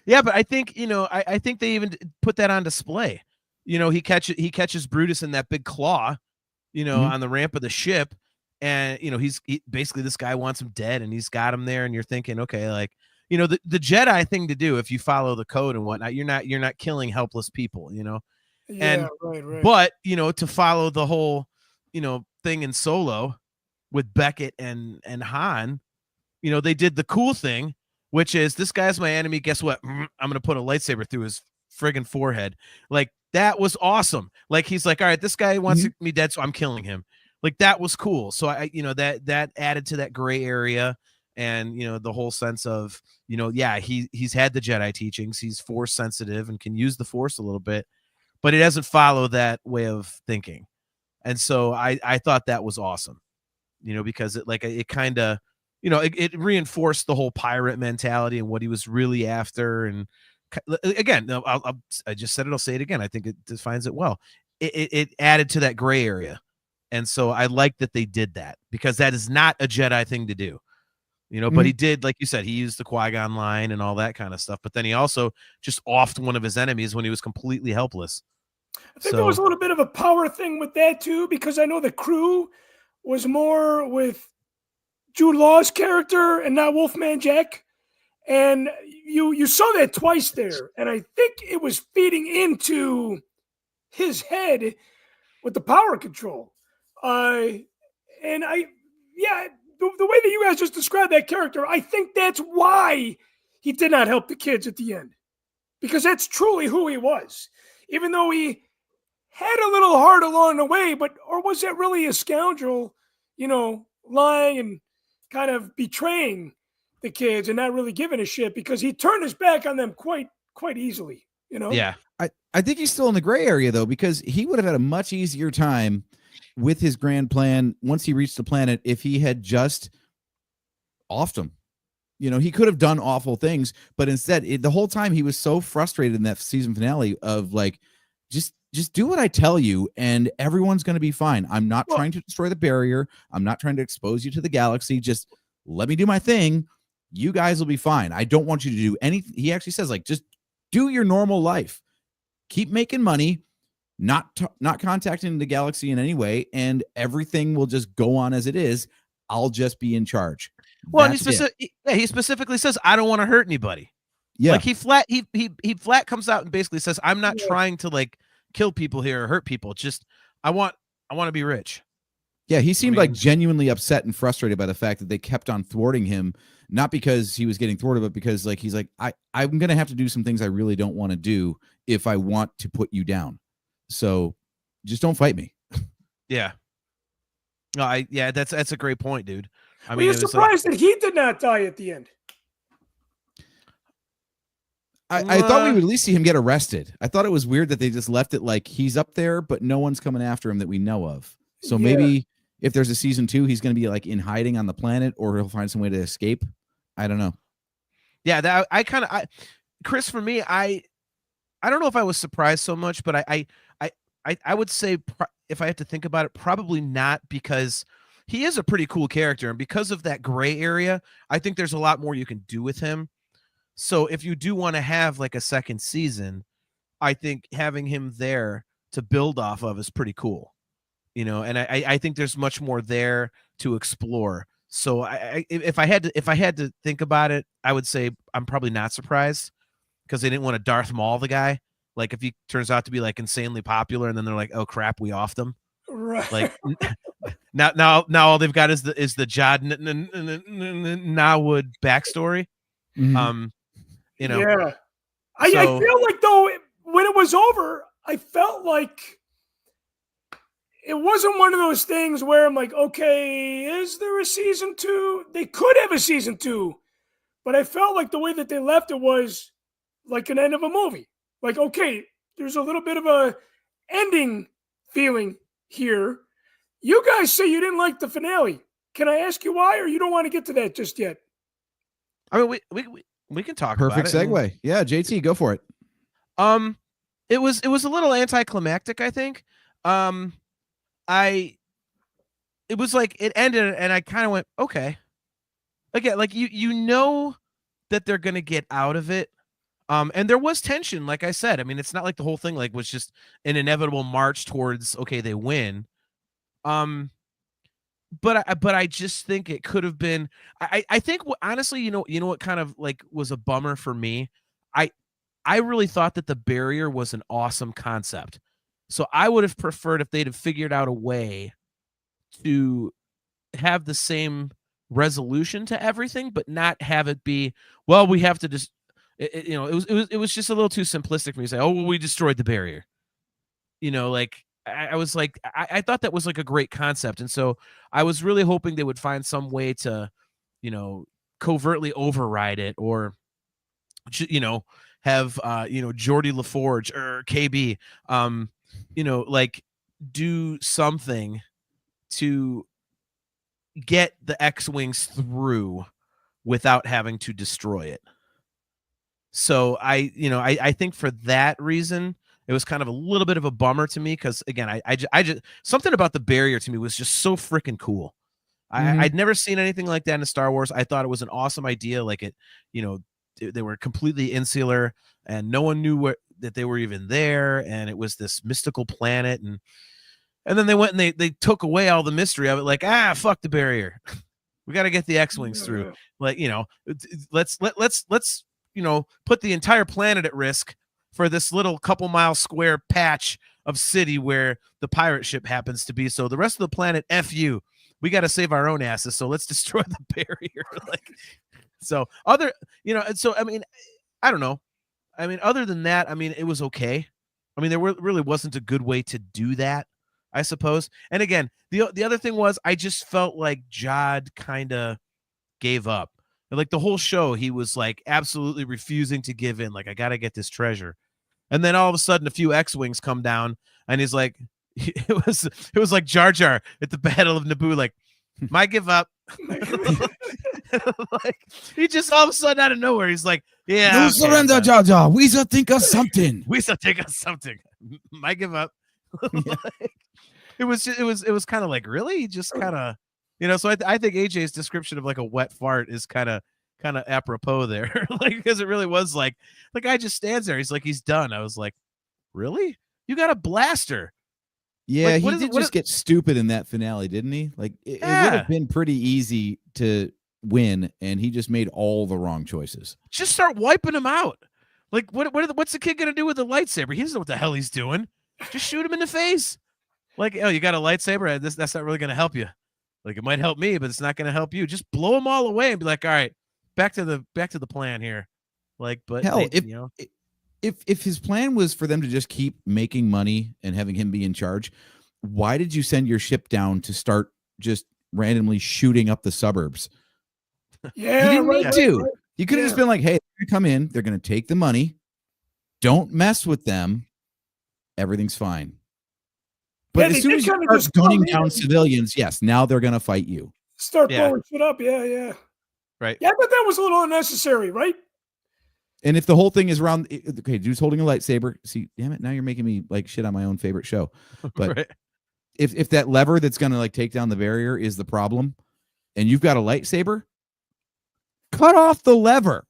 Yeah, but I think I think they even put that on display. He catches Brutus in that big claw, on the ramp of the ship, and basically this guy wants him dead, and he's got him there, and you're thinking, okay, like, the Jedi thing to do if you follow the code and whatnot, you're not killing helpless people, Yeah, and right. But to follow the whole thing in Solo with Beckett and Han, they did the cool thing, which is, this guy's my enemy. Guess what? I'm gonna put a lightsaber through his friggin' forehead. Like, that was awesome. Like, he's like, all right, this guy wants me dead, so I'm killing him. Like, that was cool. So I that added to that gray area, and the whole sense of he's had the Jedi teachings, he's force sensitive and can use the force a little bit, but it doesn't follow that way of thinking. And so I thought that was awesome, because it kind of it reinforced the whole pirate mentality and what he was really after. And again, I just said it, I'll say it again, I think it defines it well. It added to that gray area, and so I like that they did that, because that is not a Jedi thing to do. But he did, like you said, he used the Qui-Gon line and all that kind of stuff. But then he also just offed one of his enemies when he was completely helpless. I think there was a little bit of a power thing with that too, because I know the crew was more with Jude Law's character and not Wolfman Jack. And you saw that twice there. And I think it was feeding into his head with the power control. The way that you guys just described that character, I think that's why he did not help the kids at the end, because that's truly who he was. Even though he had a little heart along the way, or was that really a scoundrel, lying and kind of betraying the kids and not really giving a shit, because he turned his back on them quite easily, Yeah. I think he's still in the gray area, though, because he would have had a much easier time with his grand plan once he reached the planet if he had just offed him. He could have done awful things, but instead, the whole time he was so frustrated in that season finale of like, just do what I tell you and everyone's going to be fine. I'm not trying to destroy the barrier. I'm not trying to expose you to the galaxy. Just let me do my thing. You guys will be fine. I don't want you to do anything. He actually says, like, just do your normal life. keep making money, not contacting the galaxy in any way, and everything will just go on as it is. I'll just be in charge. Well, That's he specifically says, I don't want to hurt anybody. Yeah. Like he flat comes out and basically says, I'm not trying to like kill people here or hurt people. It's just I want to be rich. Yeah, he seemed like genuinely upset and frustrated by the fact that they kept on thwarting him, not because he was getting thwarted, but because like he's like, I'm gonna have to do some things I really don't want to do if I want to put you down. So just don't fight me. Yeah. No, that's a great point, dude. I mean, you're surprised that he did not die at the end. I thought we would at least see him get arrested. I thought it was weird that they just left it like he's up there, but no one's coming after him that we know of. So maybe if there's a season 2, he's going to be like in hiding on the planet, or he'll find some way to escape. I don't know. Yeah, that Chris, for me, I don't know if I was surprised so much, but I would say if I had to think about it, probably not, because he is a pretty cool character, and because of that gray area, I think there's a lot more you can do with him. So if you do want to have like a second season, I think having him there to build off of is pretty cool, you know. And I think there's much more there to explore. So if I had to think about it, I would say I'm probably not surprised, because they didn't want to Darth Maul the guy. Like if he turns out to be like insanely popular, and then they're like, oh crap, we offed him. Right. Like now all they've got is the Jod Nawood backstory. Mm-hmm. You know. Yeah. I feel like though when it was over, I felt like it wasn't one of those things where I'm like, okay, is there a season 2? They could have a season 2, but I felt like the way that they left it was like an end of a movie. Like, okay, there's a little bit of a ending feeling here. You guys say you didn't like the finale. Can I ask you why, or you don't want to get to that just yet? I mean, we can talk about it. Perfect segue. Yeah, JT, go for it. It was a little anticlimactic, I think. It was like it ended, and I kind of went, okay. Again, like you know that they're gonna get out of it. And there was tension, like I said. I mean, it's not like the whole thing like was just an inevitable march towards okay, they win. But I just think it could have been. I think honestly, you know what kind of like was a bummer for me. I really thought that the barrier was an awesome concept. So I would have preferred if they'd have figured out a way to have the same resolution to everything, but not have it be, well, we have to just, it was just a little too simplistic for me to say, oh, well, we destroyed the barrier. You know, like I was like, I thought that was like a great concept. And so I was really hoping they would find some way to, you know, covertly override it, or, you know, have, Geordie LaForge or KB, like do something to get the X-Wings through without having to destroy it. So I think for that reason, it was kind of a little bit of a bummer to me, because again, I just something about the barrier to me was just so freaking cool. I'd never seen anything like that in Star Wars. I thought it was an awesome idea. Like it, they were completely insular, and no one knew that they were even there, and it was this mystical planet, and then they went and they took away all the mystery of it. Like, fuck the barrier. We got to get the X-Wings through. Like, let's put the entire planet at risk for this little couple mile square patch of city where the pirate ship happens to be. So the rest of the planet, F you. We got to save our own asses. So let's destroy the barrier. So I mean, I don't know. I mean, other than that, I mean, it was okay. I mean, there really wasn't a good way to do that, I suppose. And again, the other thing was, I just felt like Jod kind of gave up. Like the whole show, he was like absolutely refusing to give in. Like, I got to get this treasure. And then all of a sudden, a few X-Wings come down, and he's like, it was like Jar Jar at the Battle of Naboo. Like, I give up. Like, he just all of a sudden out of nowhere, he's like, yeah, no surrender, Jar Jar. We shall think of something. I give up. Like, it was kind of like, really, just kind of, so I think AJ's description of like a wet fart is kind of apropos there. Like, because it really was like I just stands there. He's like, he's done. I was like, really? You got a blaster. Yeah, Like, he what is- did what just get stupid in that finale, didn't he? Like it would Yeah. have been pretty easy to win, and he just made all the wrong choices. Just start wiping him out. Like, what's the kid gonna do with the lightsaber? He doesn't know what the hell he's doing. Just shoot him in the face. Like, oh, you got a lightsaber? That's not really gonna help you. Like, it might help me, but it's not gonna help you. Just blow them all away and be like, all right, back to the plan here. Like, but Hell, they, if his plan was for them to just keep making money and having him be in charge, why did you send your ship down to start just randomly shooting up the suburbs? Yeah, You didn't right, need to. right. You could have just been like, hey, they're gonna come in, they're going to take the money. Don't mess with them. Everything's fine. But Yeah, as soon they as did you kinda start just gunning come in down and- civilians, yes, now they're going to fight you. Start Yeah. blowing shit up. Yeah. right. Yeah, I thought that was a little unnecessary, right? And if the whole thing is around, okay, dude's holding a lightsaber. See, damn it, now you're making me like shit on my own favorite show. But right. if that lever that's going to like take down the barrier is the problem, and you've got a lightsaber, cut off the lever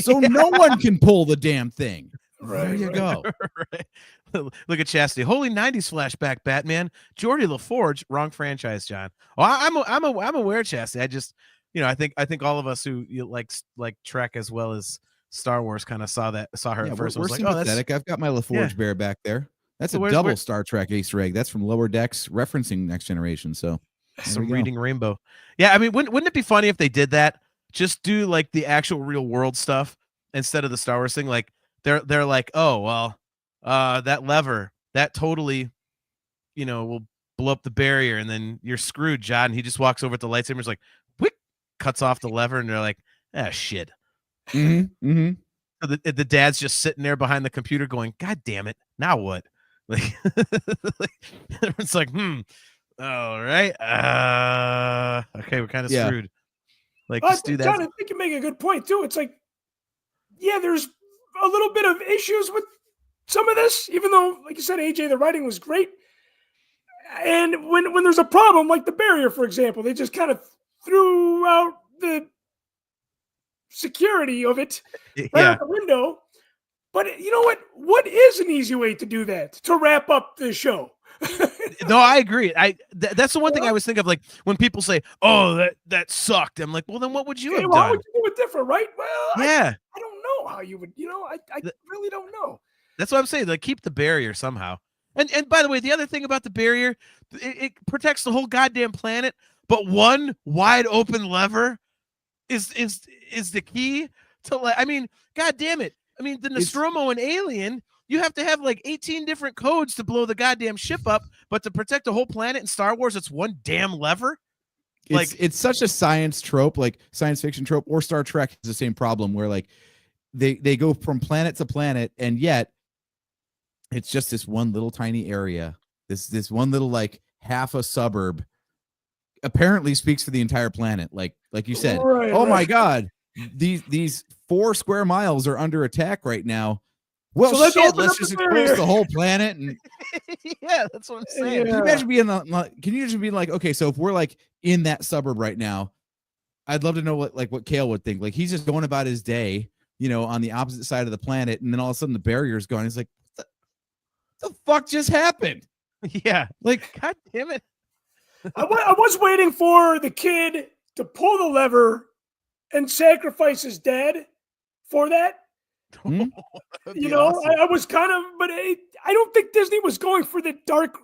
so no one can pull the damn thing. There Right, you right. go. Right. Look at Chastity. Holy 90s flashback, Batman. Geordie LaForge, wrong franchise, John. Oh, I'm aware, Chastity. I just, I think all of us who like Trek as well as Star Wars kind of saw her Yeah, at first. we're I was like, oh, that's sympathetic. I've got my LaForge bear back there. That's So a where's- double where- Star Trek Easter egg. That's from Lower Decks, referencing Next Generation. So some we go. reading rainbow. Yeah, I mean, wouldn't it be funny if they did that? Just do like the actual real world stuff instead of the Star Wars thing. Like they're like, oh well, that lever that totally, will blow up the barrier, and then you're screwed, John. And he just walks over to the lightsaber, is like, whick, cuts off the lever, and they're like, ah, shit. Mm-hmm. So the dad's just sitting there behind the computer, going, God damn it, now what? Like, it's like, all right, okay, we're kind of Yeah. screwed. Like, But just do that. John, I think you make a good point too. It's like, yeah, there's a little bit of issues with some of this, even though, like you said, AJ, the writing was great. And when there's a problem, like the barrier, for example, they just kind of threw out the security of it right Yeah, out the window. But you know what? What is an easy way to do that to wrap up the show? no, I agree. That's the one thing I was thinking of. Like when people say, "Oh, that sucked," I'm like, "Well, then what would you Okay, have well, how done?" would you do it different, right? Well, Yeah, I don't know how you would. I really don't know. that's what I'm saying. Like, keep the barrier somehow. And by the way, the other thing about the barrier, it protects the whole goddamn planet. But one wide open lever is the key to, like. I mean, god damn it. I mean, the Nostromo and Alien, you have to have like 18 different codes to blow the goddamn ship up, but to protect the whole planet in Star Wars, it's one damn lever. It's such a science trope, like science fiction trope, or Star Trek has the same problem where like they go from planet to planet, and yet it's just this one little tiny area. This one little like half a suburb apparently speaks for the entire planet. Like you said, Right, oh right. my God, these 4 square miles are under attack right now. Well, So let's shit, open let's up just the expose barrier. the whole planet. And Yeah, that's what I'm saying. can you imagine being can you just be like, okay, so if we're like in that suburb right now, I'd love to know what Kale would think. Like he's just going about his day, on the opposite side of the planet, and then all of a sudden the barrier's gone. He's like, what the fuck just happened? Yeah, Like, god damn it. I was waiting for the kid to pull the lever and sacrifice his dad for that. That'd be You know, awesome. I was kind of, but I don't think Disney was going for the dark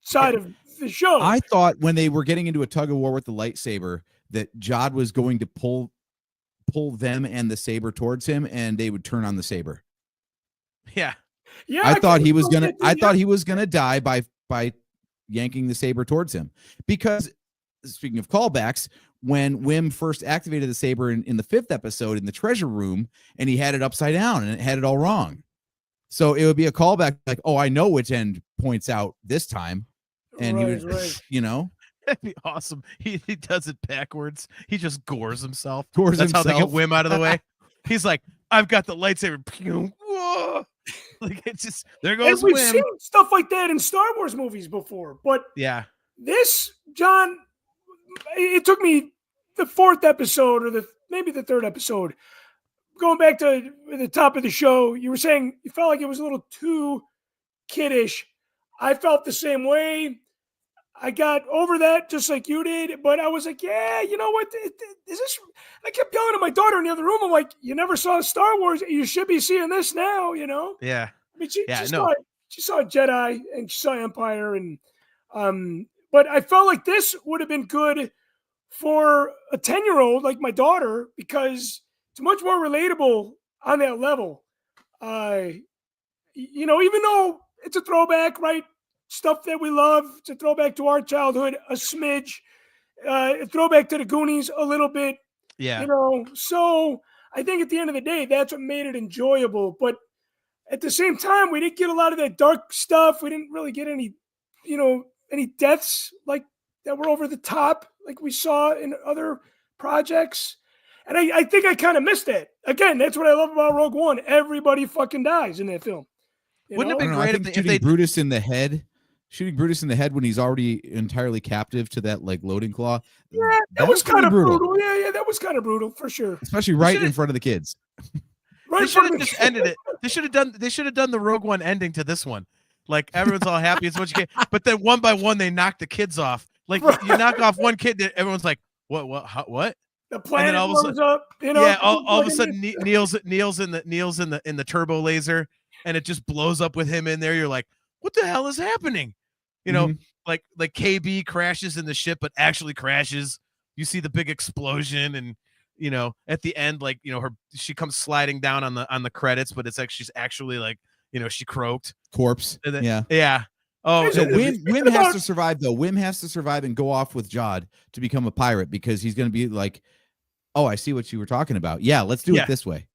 side of the show. I thought when they were getting into a tug of war with the lightsaber that Jod was going to pull them and the saber towards him, and they would turn on the saber. Yeah. yeah, I thought he was kinda gonna. felt that I too, thought he was gonna die by yanking the saber towards him. Because speaking of callbacks, when Wim first activated the saber in the 5th episode in the treasure room, and he had it upside down and it had it all wrong. So it would be a callback, like, oh, I know which end points out this time, and he would, right. That'd be awesome. He does it backwards. He just gores himself. Gores That's how they get himself. Wim out of the way. He's like, I've got the lightsaber. Pew, whoa. Like it's just there And goes we've Wim. seen stuff like that in Star Wars movies before, but Yeah. this, John, it took me the 4th episode or maybe the 3rd episode going back to the top of the show, you were saying you felt like it was a little too kiddish. I felt the same way. I got over that just like you did, but I was like, yeah, you know what? Is this? I kept yelling at my daughter in the other room. I'm like, you never saw Star Wars. You should be seeing this now, you know? Yeah. I mean, No. she saw Jedi and she saw Empire, and but I felt like this would have been good for a 10-year-old like my daughter because it's much more relatable on that level. You know, even though it's a throwback, right? Stuff that we love. It's a throwback to our childhood, a smidge. A throwback to the Goonies a little bit. Yeah. You know, so I think at the end of the day, that's what made it enjoyable. But at the same time, we didn't get a lot of that dark stuff. We didn't really get any, you know, any deaths like that were over the top, like we saw in other projects. And I think I kind of missed that. Again, that's what I love about Rogue One. Everybody fucking dies in that film. Wouldn't it be I great think if they Brutus in the head, shooting Brutus in the head when he's already entirely captive to that like loading claw? Yeah, that was kind of brutal. Yeah, that was kind of brutal for sure. Especially right in front of the kids. They should have just ended it. They should have done the Rogue One ending to this one. Like everyone's all happy as much as you can, but then one by one they knock the kids off. Like you knock off one kid, everyone's like, what? The planet blows up. You know, yeah. All of a sudden, Neil's in the turbo laser, and it just blows up with him in there. You're like, what the hell is happening? You know, like KB crashes in the ship, but actually crashes. You see the big explosion, and you know, at the end, like, you know, she comes sliding down on the credits, but it's like she's actually like, you know, she croaked corpse. Then, yeah. Yeah. Oh, so Wim has to survive though. Wim has to survive and go off with Jod to become a pirate because he's going to be like, oh, I see what you were talking about. Yeah, let's do it this way.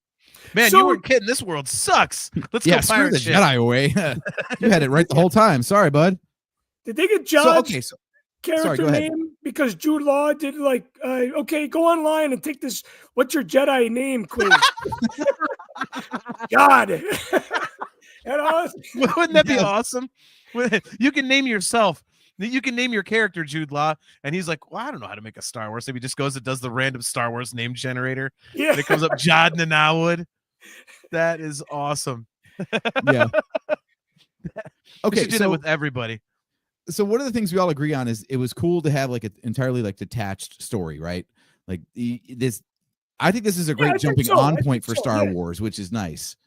Man, you weren't kidding. This world sucks. Let's go pirate the ship. Jedi away. You had it right the whole time. Sorry, bud. Did they get Jod's character ahead. name because Jude Law did like, okay, go online and take this. What's your Jedi name quiz? God. Wouldn't that be awesome? You can name yourself. You can name your character Jude Law, and he's like, well, I don't know how to make a Star Wars. So he just goes and does the random Star Wars name generator. Yeah. And it comes up Jod Nanawood. That is awesome. Yeah. Okay. Do that with everybody. So one of the things we all agree on is it was cool to have like an entirely like detached story, right? Like this, I think this is a great jumping on point for Star Wars, which is nice.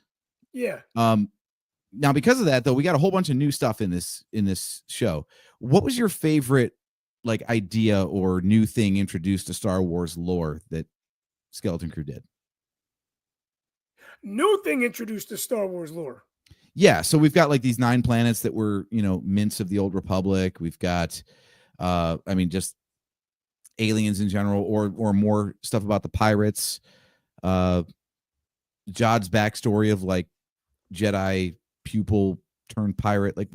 Yeah. Now because of that though, we got a whole bunch of new stuff in this show. What was your favorite like idea or new thing introduced to Star Wars lore that Skeleton Crew did? New thing introduced to Star Wars lore. Yeah, so we've got like these 9 planets that were, you know, mints of the old Republic. We've got I mean just aliens in general or more stuff about the pirates. Jod's backstory of like Jedi pupil turned pirate. Like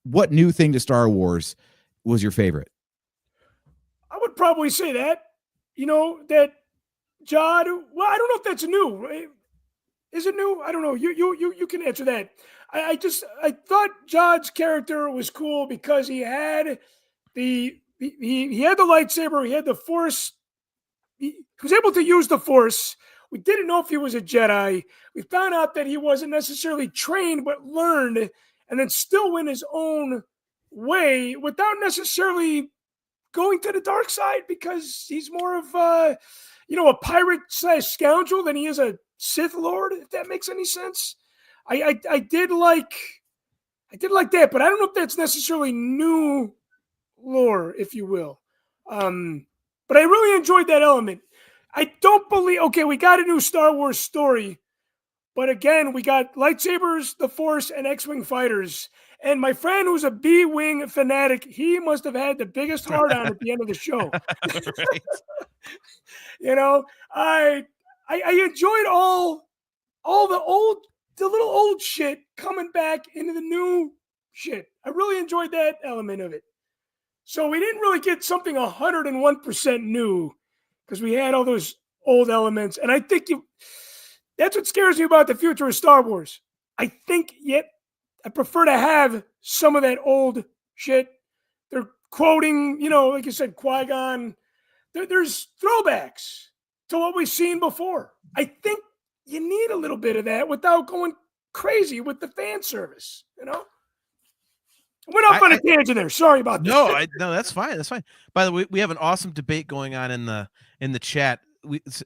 what new thing to Star Wars was your favorite? I would probably say that, you know, that Jod, well, I don't know if that's new. Right? Is it new? I don't know. You can answer that. I thought Jod's character was cool because he had he had the lightsaber, he had the Force. He was able to use the Force. We didn't know if he was a Jedi. We found out that he wasn't necessarily trained, but learned, and then still went his own way without necessarily going to the dark side because he's more of a pirate / scoundrel than he is a Sith Lord, if that makes any sense. I did like that, but I don't know if that's necessarily new lore, if you will. But I really enjoyed that element. I don't believe, okay, we got a new Star Wars story, but again, we got lightsabers, the Force, and X-Wing fighters. And my friend who's a B-Wing fanatic, he must have had the biggest hard-on at the end of the show. Right. You know, I enjoyed all the little old shit coming back into the new shit. I really enjoyed that element of it. So we didn't really get something 101% new because we had all those old elements. And I think that's what scares me about the future of Star Wars. I think I prefer to have some of that old shit. They're quoting, you know, like you said, Qui-Gon. There's throwbacks to what we've seen before. I think you need a little bit of that without going crazy with the fan service, you know? Went off on a tangent there. Sorry about that. No, that's fine. That's fine. By the way, we have an awesome debate going on in the chat.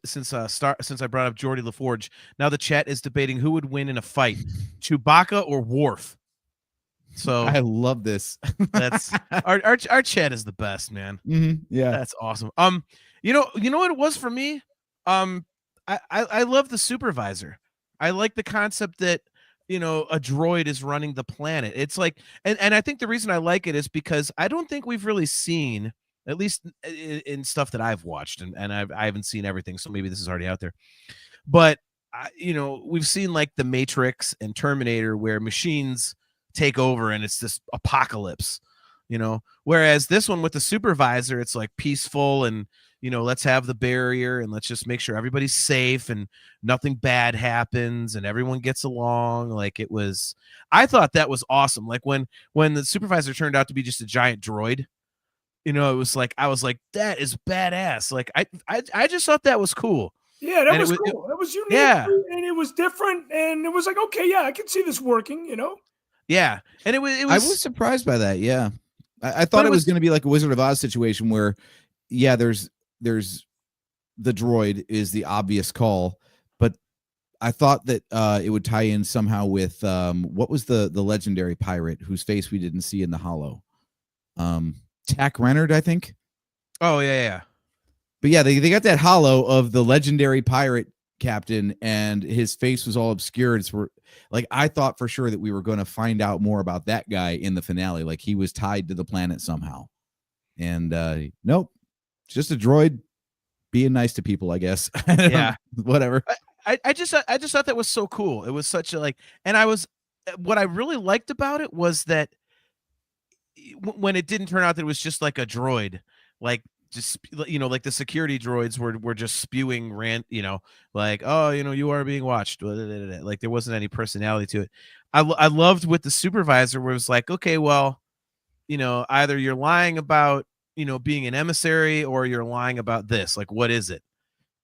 Since I brought up Geordie LaForge, now the chat is debating who would win in a fight, Chewbacca or Worf. So I love this. that's our chat is the best, man. Yeah, that's awesome. You know what it was for me. I love the supervisor. I like the concept that a droid is running the planet. It's like, and I think the reason I like it is because I don't think we've really seen, at least in stuff that I've watched, and I haven't seen everything, so maybe this is already out there. But we've seen like the Matrix and Terminator, where machines take over and it's this apocalypse. Whereas this one with the supervisor, it's like peaceful and let's have the barrier and let's just make sure everybody's safe and nothing bad happens and everyone gets along. Like I thought that was awesome. Like when the supervisor turned out to be just a giant droid, it was like, I was like, that is badass. Like I just thought that was cool. Yeah, that was cool. It was unique, and it was different, and it was like, okay, yeah, I can see this working. Yeah, and it was. I was surprised by that. Yeah, I thought it was going to be like a Wizard of Oz situation where, yeah, there's the droid is the obvious call, but I thought that it would tie in somehow with what was the legendary pirate whose face we didn't see in the Hollow, Tack Renard, I think. Oh yeah. But yeah, they got that Hollow of the legendary pirate captain, and his face was all obscured. So like, I thought for sure that we were going to find out more about that guy in the finale, like he was tied to the planet somehow. And nope, it's just a droid being nice to people, I guess. Yeah, whatever. I just thought that was so cool. It was such a what I really liked about it was that when it didn't turn out that it was just like a droid, like just like the security droids were just spewing rant, like, oh, you are being watched, like there wasn't any personality to it. I loved with the supervisor where it was like, okay, well, either you're lying about being an emissary or you're lying about this, like what is it?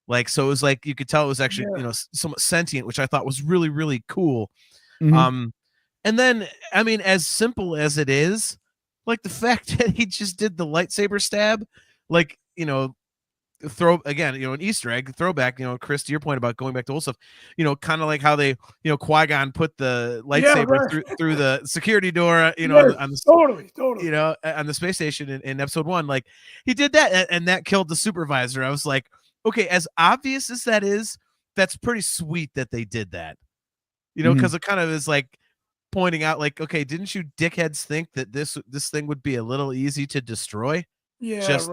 Like, so it was like you could tell it was actually somewhat sentient, which I thought was really, really cool. And then I mean, as simple as it is, like the fact that he just did the lightsaber stab, like, throw again, an Easter egg throwback, Chris, to your point about going back to old stuff, kind of like how they, Qui-Gon put the lightsaber through the security door, on the, totally, on the space station in episode 1, like he did that and that killed the supervisor. I was like, okay, as obvious as that is, that's pretty sweet that they did that, because it kind of is like pointing out like, okay, didn't you dickheads think that this thing would be a little easy to destroy? Yeah, just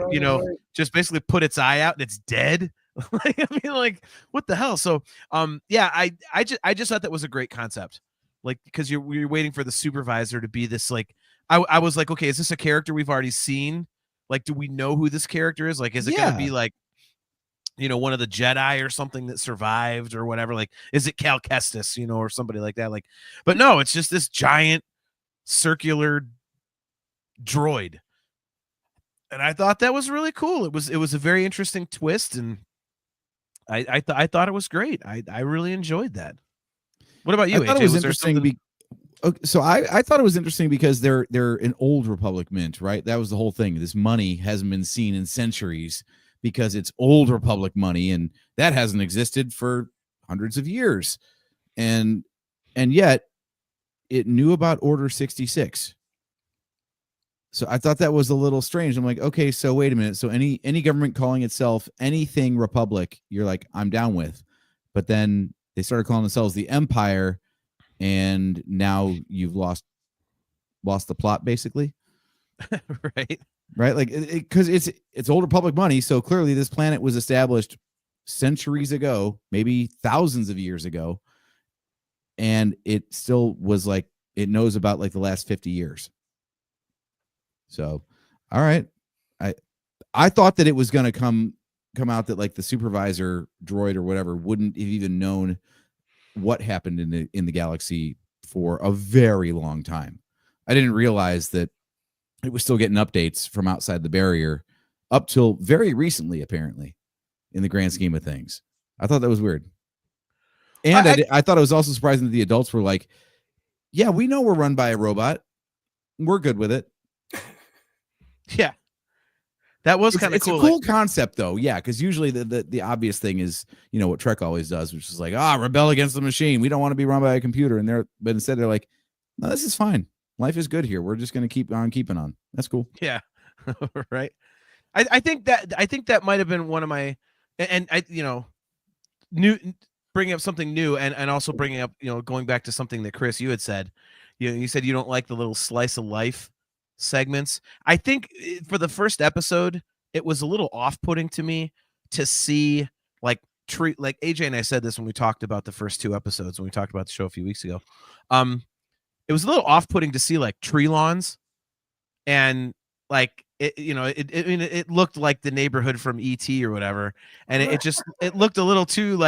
just basically put its eye out and it's dead. Like, I mean, like, what the hell? So yeah, I just thought that was a great concept, like, because you're waiting for the supervisor to be this, like, I was like, okay, is this a character we've already seen? Like, do we know who this character is? Like, is it gonna be like, one of the Jedi or something that survived or whatever? Like, is it Cal Kestis, or somebody like that? Like, but no, it's just this giant circular droid. And I thought that was really cool. It was a very interesting twist, and I thought it was great. I really enjoyed that. What about you, I thought AJ? it was interesting. So I thought it was interesting because they're an old Republic mint, right? That was the whole thing. This money hasn't been seen in centuries because it's old Republic money, and that hasn't existed for hundreds of years. And yet it knew about Order 66. So I thought that was a little strange. I'm like, okay, so wait a minute. So any government calling itself anything Republic, you're like, I'm down with. But then they started calling themselves the Empire, and now you've lost the plot, basically. Right. Like, because it's old Republic money. So clearly this planet was established centuries ago, maybe thousands of years ago. And it still was like, it knows about like the last 50 years. So, all right. I thought that it was going to come out that like the supervisor droid or whatever wouldn't have even known what happened in the galaxy for a very long time. I didn't realize that it was still getting updates from outside the barrier up till very recently, apparently, in the grand scheme of things. I thought that was weird. And I thought it was also surprising that the adults were like, yeah, we know we're run by a robot. We're good with it. Yeah. That was kind of cool. It's a cool concept, though. Yeah, because usually the obvious thing is, what Trek always does, which is like, rebel against the machine. We don't want to be run by a computer. But instead they're like, no, this is fine. Life is good here. We're just going to keep on keeping on. That's cool. Yeah. Right. I think that might have been one of my, and I, new, bringing up something new and also bringing up, going back to something that Chris, you had said, you said you don't like the little slice of life segments. I think for the first episode, it was a little off-putting to me to see like AJ and I said this when we talked about the first 2 episodes, when we talked about the show a few weeks ago. It was a little off-putting to see like tree lawns and like it looked like the neighborhood from ET or whatever, and it looked a little too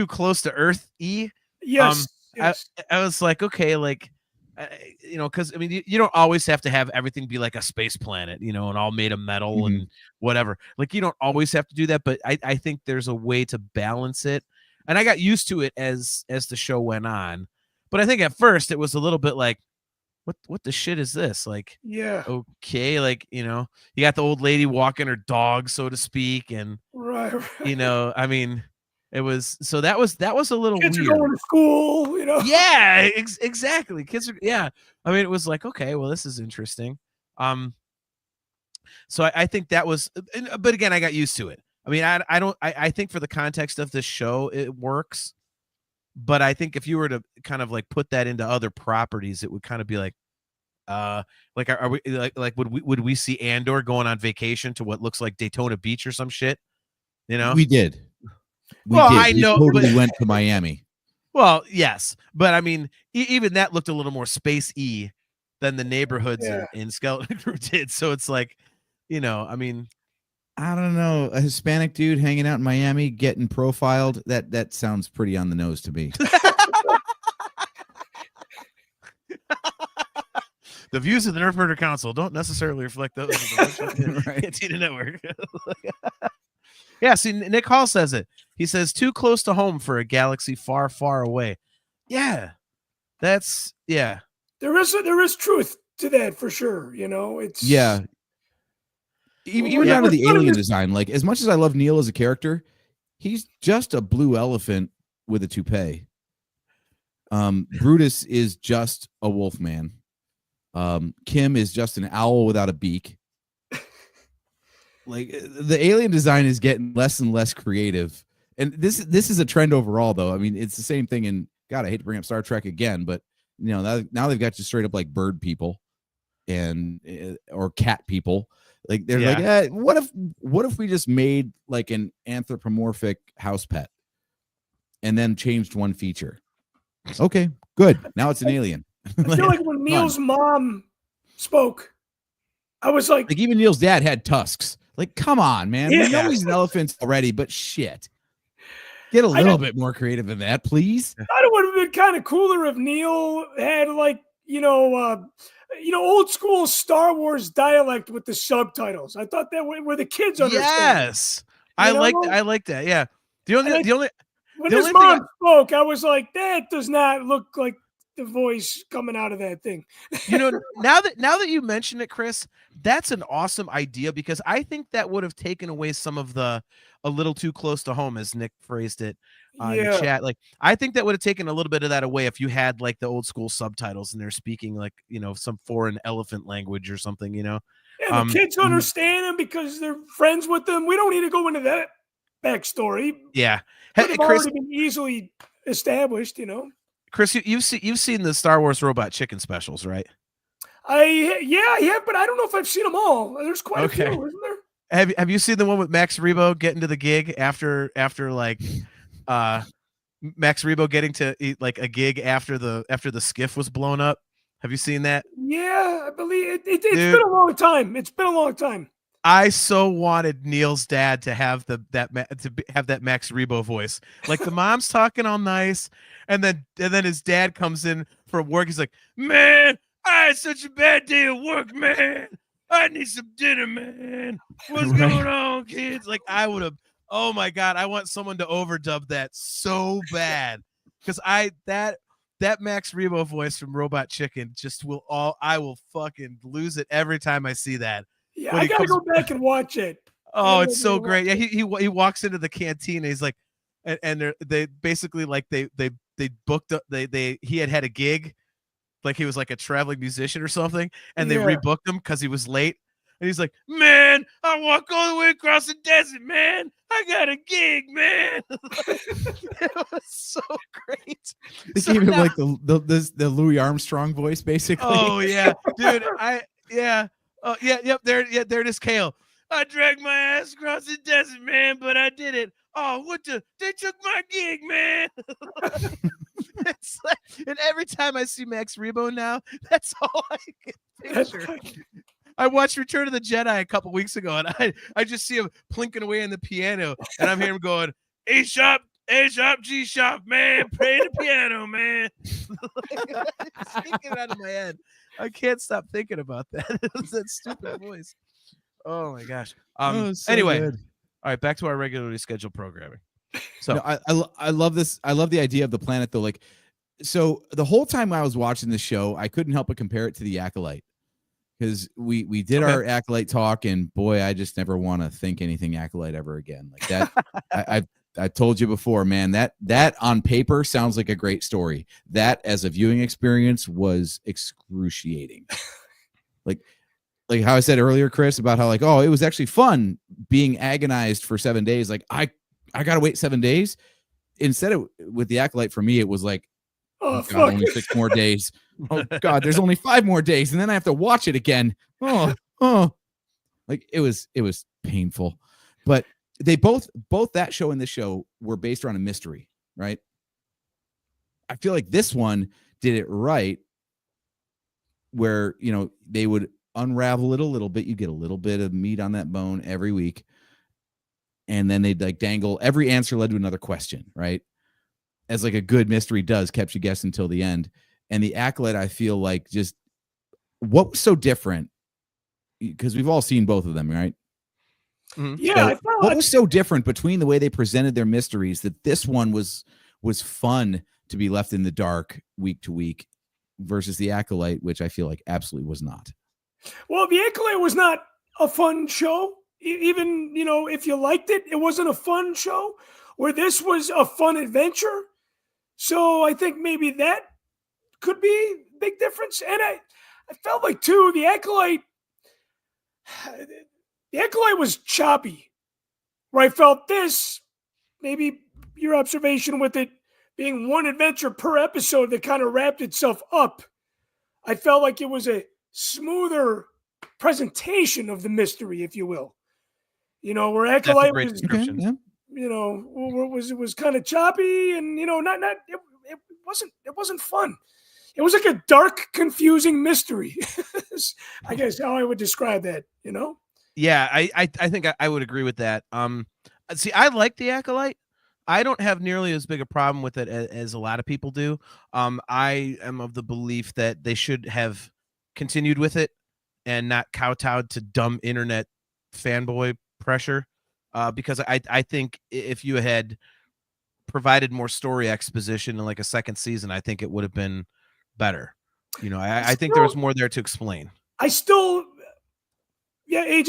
close to Earth-y. Yes. Yes. I was like, okay, like, because I mean, you don't always have to have everything be like a space planet, and all made of metal and whatever. Like, you don't always have to do that, but I think there's a way to balance it, and I got used to it as the show went on. But I think at first it was a little bit like, what the shit is this? Like, yeah, okay, like, you got the old lady walking her dog, so to speak, and right. I mean, it was, so that was a little Kids weird. are going to school, Yeah, exactly. Kids are, yeah. I mean, it was like, okay, well, this is interesting. So I think that was, but again, I got used to it. I mean, I think for the context of this show, it works. But I think if you were to kind of like put that into other properties, it would kind of be like, are we like would we see Andor going on vacation to what looks like Daytona Beach or some shit? We did. I know, we totally went to Miami. Well, yes, but I mean, even that looked a little more space-y than the neighborhoods in Skeleton Crew did. So it's like, I mean, I don't know, a Hispanic dude hanging out in Miami getting profiled. That sounds pretty on the nose to me. The views of the Nerfherder Council don't necessarily reflect those of the Right. Cantina Network. Yeah, see, Nick Hall says it. He says, too close to home for a galaxy far, far away. Yeah, that's, yeah. There is truth to that for sure. It's even down to the alien design. Like, as much as I love Neil as a character, he's just a blue elephant with a toupee. Brutus is just a wolf man. Kim is just an owl without a beak. Like, the alien design is getting less and less creative, and this is a trend overall, though. I mean, it's the same thing in, God, I hate to bring up Star Trek again, but now they've got you straight up like bird people and or cat people. Like, they're like, what if we just made like an anthropomorphic house pet and then changed one feature? Okay, good. Now it's an alien. I feel like when Neil's mom spoke, I was like even Neil's dad had tusks. Like, come on, man. Yeah. We know he's an elephant already, but shit. Get a little bit more creative than that, please. I thought it would have been kind of cooler if Neil had like, old school Star Wars dialect with the subtitles. I thought that where the kids understand. Yes. I like that. Yeah. When his mom spoke, I was like, that does not look like the voice coming out of that thing. Now that you mention it, Chris, that's an awesome idea, because I think that would have taken away some of the a little too close to home, as Nick phrased it in the chat. Like, I think that would have taken a little bit of that away if you had like the old school subtitles and they're speaking like, some foreign elephant language or something, Yeah, the kids understand them because they're friends with them. We don't need to go into that backstory. Yeah. Could have already been easily established, Chris, you've seen the Star Wars Robot Chicken specials, right? Yeah, but I don't know if I've seen them all. There's quite a few, isn't there? Have you seen the one with Max Rebo getting to the gig after like Max Rebo getting to like a gig after the skiff was blown up? Have you seen that? Yeah, I believe it's been a long time. It's been a long time. I so wanted Neil's dad to have that Max Rebo voice. Like, the mom's talking all nice, and then his dad comes in from work. He's like, "Man, I had such a bad day at work, man. I need some dinner, man. What's going on, kids?" Like, I would have. Oh my God, I want someone to overdub that so bad. because that Max Rebo voice from Robot Chicken I will fucking lose it every time I see that. Yeah, When I he gotta comes- go back and watch it. Oh, it's so great. Yeah, he walks into the canteen and he's like, and they basically like they booked up he had a gig, like he was like a traveling musician or something, and they rebooked him because he was late. And he's like, man, I walk all the way across the desert, man. I got a gig, man. It was so great. They So gave him now- like the Louis Armstrong voice, basically. Oh yeah, dude. Yep. There it is, Kale. I dragged my ass across the desert, man, but I did it. Oh, they took my gig, man. It's like, and every time I see Max Rebo now, that's all I can picture. I watched Return of the Jedi a couple weeks ago, and I just see him plinking away on the piano, and I'm hearing him going, A sharp, G sharp, man, play the piano, man. It's sticking out of my head. I can't stop thinking about that. That stupid voice. Oh my gosh. Anyway, good. all right, back to our regularly scheduled programming. So No, I love this. I love the idea of the planet, though. Like, so the whole time I was watching the show, I couldn't help but compare it to the Acolyte, because we did our Acolyte talk, and boy, I just never want to think anything Acolyte ever again. Like that, I told you before, man. That on paper sounds like a great story. That as a viewing experience was excruciating. Like how I said earlier, Chris, about how like, oh, it was actually fun being agonized for 7 days. Like I gotta wait 7 days. Instead of with the Acolyte, for me, it was like, Oh, God, fuck. only 6 more days. Oh God, there's only 5 more days, and then I have to watch it again. Oh, like it was painful. But they both that show and this show were based around a mystery, right? I feel like this one did it right, where they would unravel it a little bit. You get a little bit of meat on that bone every week, and then they'd like dangle. Every answer led to another question, right? As like a good mystery does, kept you guessing until the end. And the Acolyte, I feel like, just what was so different, because we've all seen both of them, right? Mhm. Yeah, So what was so different between the way they presented their mysteries that this one was fun to be left in the dark week to week, versus the Acolyte, which I feel like absolutely was not. Well, the Acolyte was not a fun show. Even, if you liked it, it wasn't a fun show, where this was a fun adventure. So I think maybe that could be a big difference. And I felt like, too, the Acolyte was choppy, where I felt this, maybe your observation with it being one adventure per episode that kind of wrapped itself up. I felt like it was a smoother presentation of the mystery, if you will. Where That's a Acolyte great was, description. Yeah. it was kind of choppy, and it wasn't fun. It was like a dark, confusing mystery. I guess how I would describe that. Yeah, I think I would agree with that. See, I like the Acolyte. I don't have nearly as big a problem with it as a lot of people do. I am of the belief that they should have continued with it and not kowtowed to dumb internet fanboy pressure. Because I think if you had provided more story exposition in like a second season, I think it would have been better. I think there was more there to explain. AJ,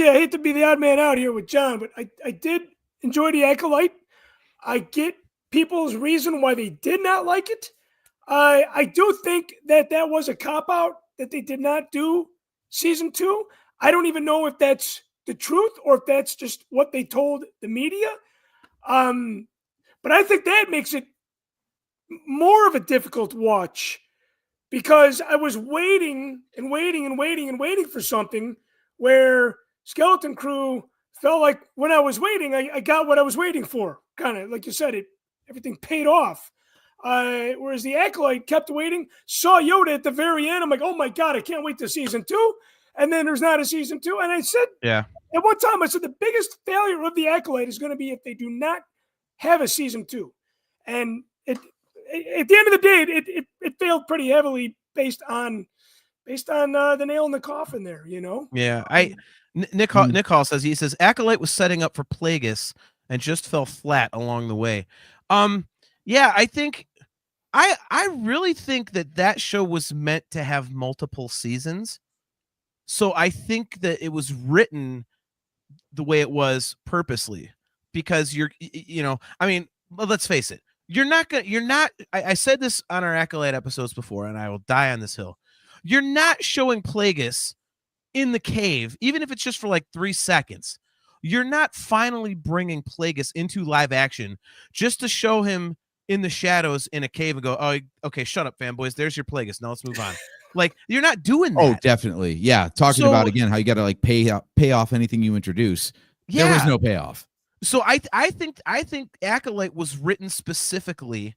I hate to be the odd man out here with John, but I did enjoy the Acolyte. I get people's reason why they did not like it. I do think that was a cop-out, that they did not do season 2. I don't even know if that's the truth or if that's just what they told the media. But I think that makes it more of a difficult watch, because I was waiting and waiting and waiting and waiting for something where Skeleton Crew felt like when I was waiting, I got what I was waiting for. Kind of like you said, everything paid off. Whereas the Acolyte kept waiting, saw Yoda at the very end. I'm like, oh my God, I can't wait to season 2. And then there's not a season 2. And I said, at one time, I said the biggest failure of the Acolyte is going to be if they do not have a season 2. And at the end of the day, it failed pretty heavily based on the nail in the coffin there, Yeah, Nick Hall says Acolyte was setting up for Plagueis and just fell flat along the way. Yeah, I think I really think that show was meant to have multiple seasons. So I think that it was written the way it was purposely, because I mean, let's face it. I said this on our Acolyte episodes before, and I will die on this hill. You're not showing Plagueis in the cave, even if it's just for like 3 seconds. You're not finally bringing Plagueis into live action just to show him in the shadows in a cave and go, oh, okay, shut up, fanboys. There's your Plagueis. Now let's move on. Like, you're not doing that. Oh, definitely. Yeah. Talking about, again, how you got to like pay off anything you introduce. Yeah. There was no payoff. So I think Acolyte was written specifically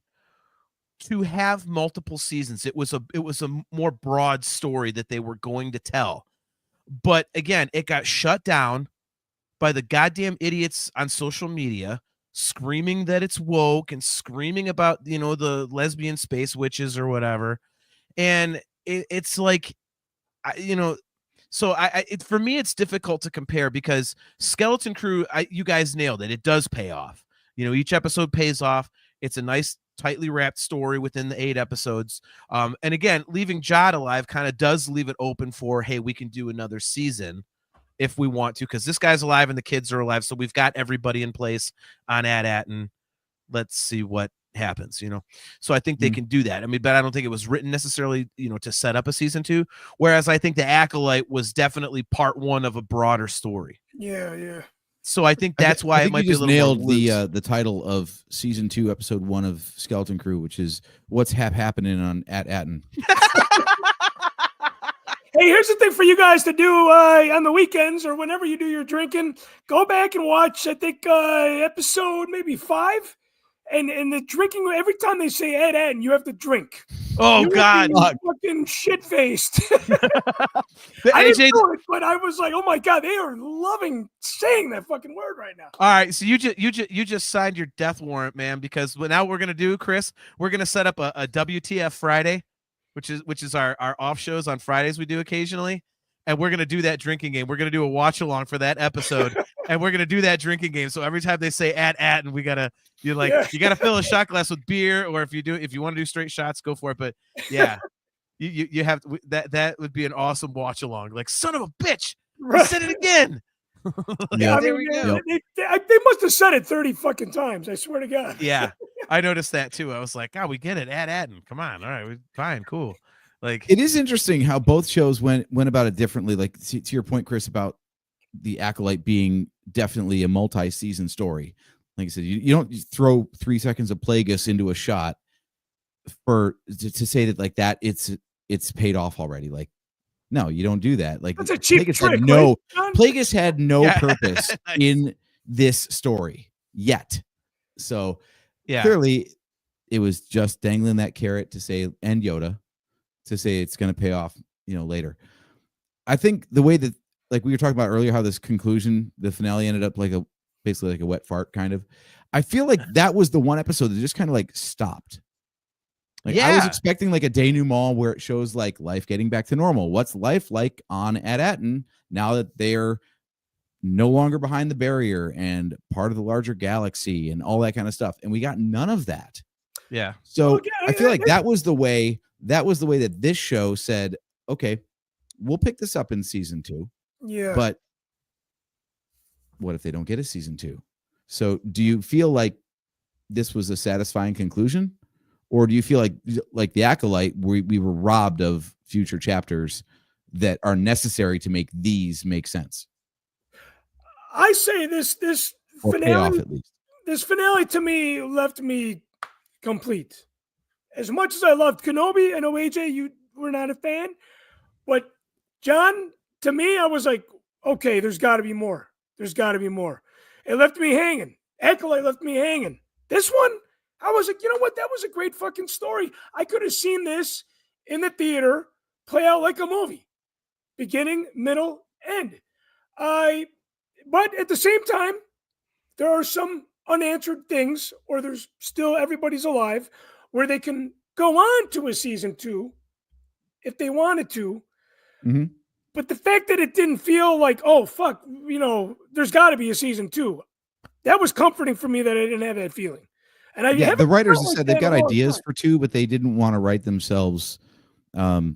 to have multiple seasons. It was a more broad story that they were going to tell. But again, it got shut down by the goddamn idiots on social media screaming that it's woke and screaming about, the lesbian space witches or whatever. And it's like, so for me, it's difficult to compare because Skeleton Crew, you guys nailed it. It does pay off. Each episode pays off. It's a nice, tightly wrapped story within the 8 episodes. And again, leaving Jod alive kind of does leave it open for, hey, we can do another season if we want to, because this guy's alive and the kids are alive. So we've got everybody in place on AT-AT, and let's see what happens, So I think they can do that. I mean, but I don't think it was written necessarily, to set up a season 2. Whereas I think the Acolyte was definitely part 1 of a broader story. Yeah. So I think that's why it might be a little nailed more loose. the title of season 2, episode 1 of Skeleton Crew, which is what's happening on AT-AT. Hey, here's the thing for you guys to do on the weekends or whenever you do your drinking. Go back and watch, I think, episode maybe 5. And the drinking, every time they say AT-AT, you have to drink. Oh, God. Fucking shit-faced. I didn't know it, but I was like, oh, my God, they are loving saying that fucking word right now. All right, so you just signed your death warrant, man, because now what we're going to do, Chris, we're going to set up a WTF Friday, which is our off shows on Fridays we do occasionally, and we're going to do that drinking game. We're going to do a watch-along for that episode, and we're going to do that drinking game. So every time they say AT-AT, and you got to fill a shot glass with beer, or if you want to do straight shots, go for it. But yeah, you have that would be an awesome watch along. Like, son of a bitch, I said it again. Yeah, I mean, they must have said it 30 fucking times. I swear to God. Yeah, I noticed that too. I was like, God, we get it. AT-AT, come on, all right, fine, cool. Like, it is interesting how both shows went about it differently. Like to your point, Chris, about the Acolyte being definitely a multi-season story. Like I said, you don't throw 3 seconds of Plagueis into a shot to say that like that it's paid off already. Like, no, you don't do that. Like, that's a cheap Plagueis trick. Plagueis had no purpose in this story yet. So clearly it was just dangling that carrot to say, and Yoda to say it's going to pay off, later. I think the way that, like we were talking about earlier, how this conclusion, the finale ended up basically like a wet fart kind of. I feel like that was the one episode that just kind of like stopped. Like, I was expecting like a denouement where it shows like life getting back to normal. What's life like on AT-AT now that they're no longer behind the barrier and part of the larger galaxy and all that kind of stuff. And we got none of that. Yeah. So I feel like that was the way that this show said, okay, we'll pick this up in season 2. Yeah. But what if they don't get a season 2? So do you feel like this was a satisfying conclusion? Or do you feel like the Acolyte, we were robbed of future chapters that are necessary to make these make sense? I say this or finale, pay off at least. This finale to me left me complete. As much as I loved Kenobi, I know AJ, you were not a fan, but John, to me, I was like, okay, there's got to be more. There's got to be more. It left me hanging. Acolyte left me hanging. This one, I was like, you know what? That was a great fucking story. I could have seen this in the theater play out like a movie. Beginning, middle, end. But at the same time, there are some unanswered things, or there's still everybody's alive, where they can go on to a season 2 if they wanted to. Mm-hmm. But the fact that it didn't feel like, oh, fuck, there's got to be a season 2. That was comforting for me that I didn't have that feeling. And I Yeah, the haven't writers felt have like said that they've in a got long ideas time. for 2, but they didn't want to write themselves. They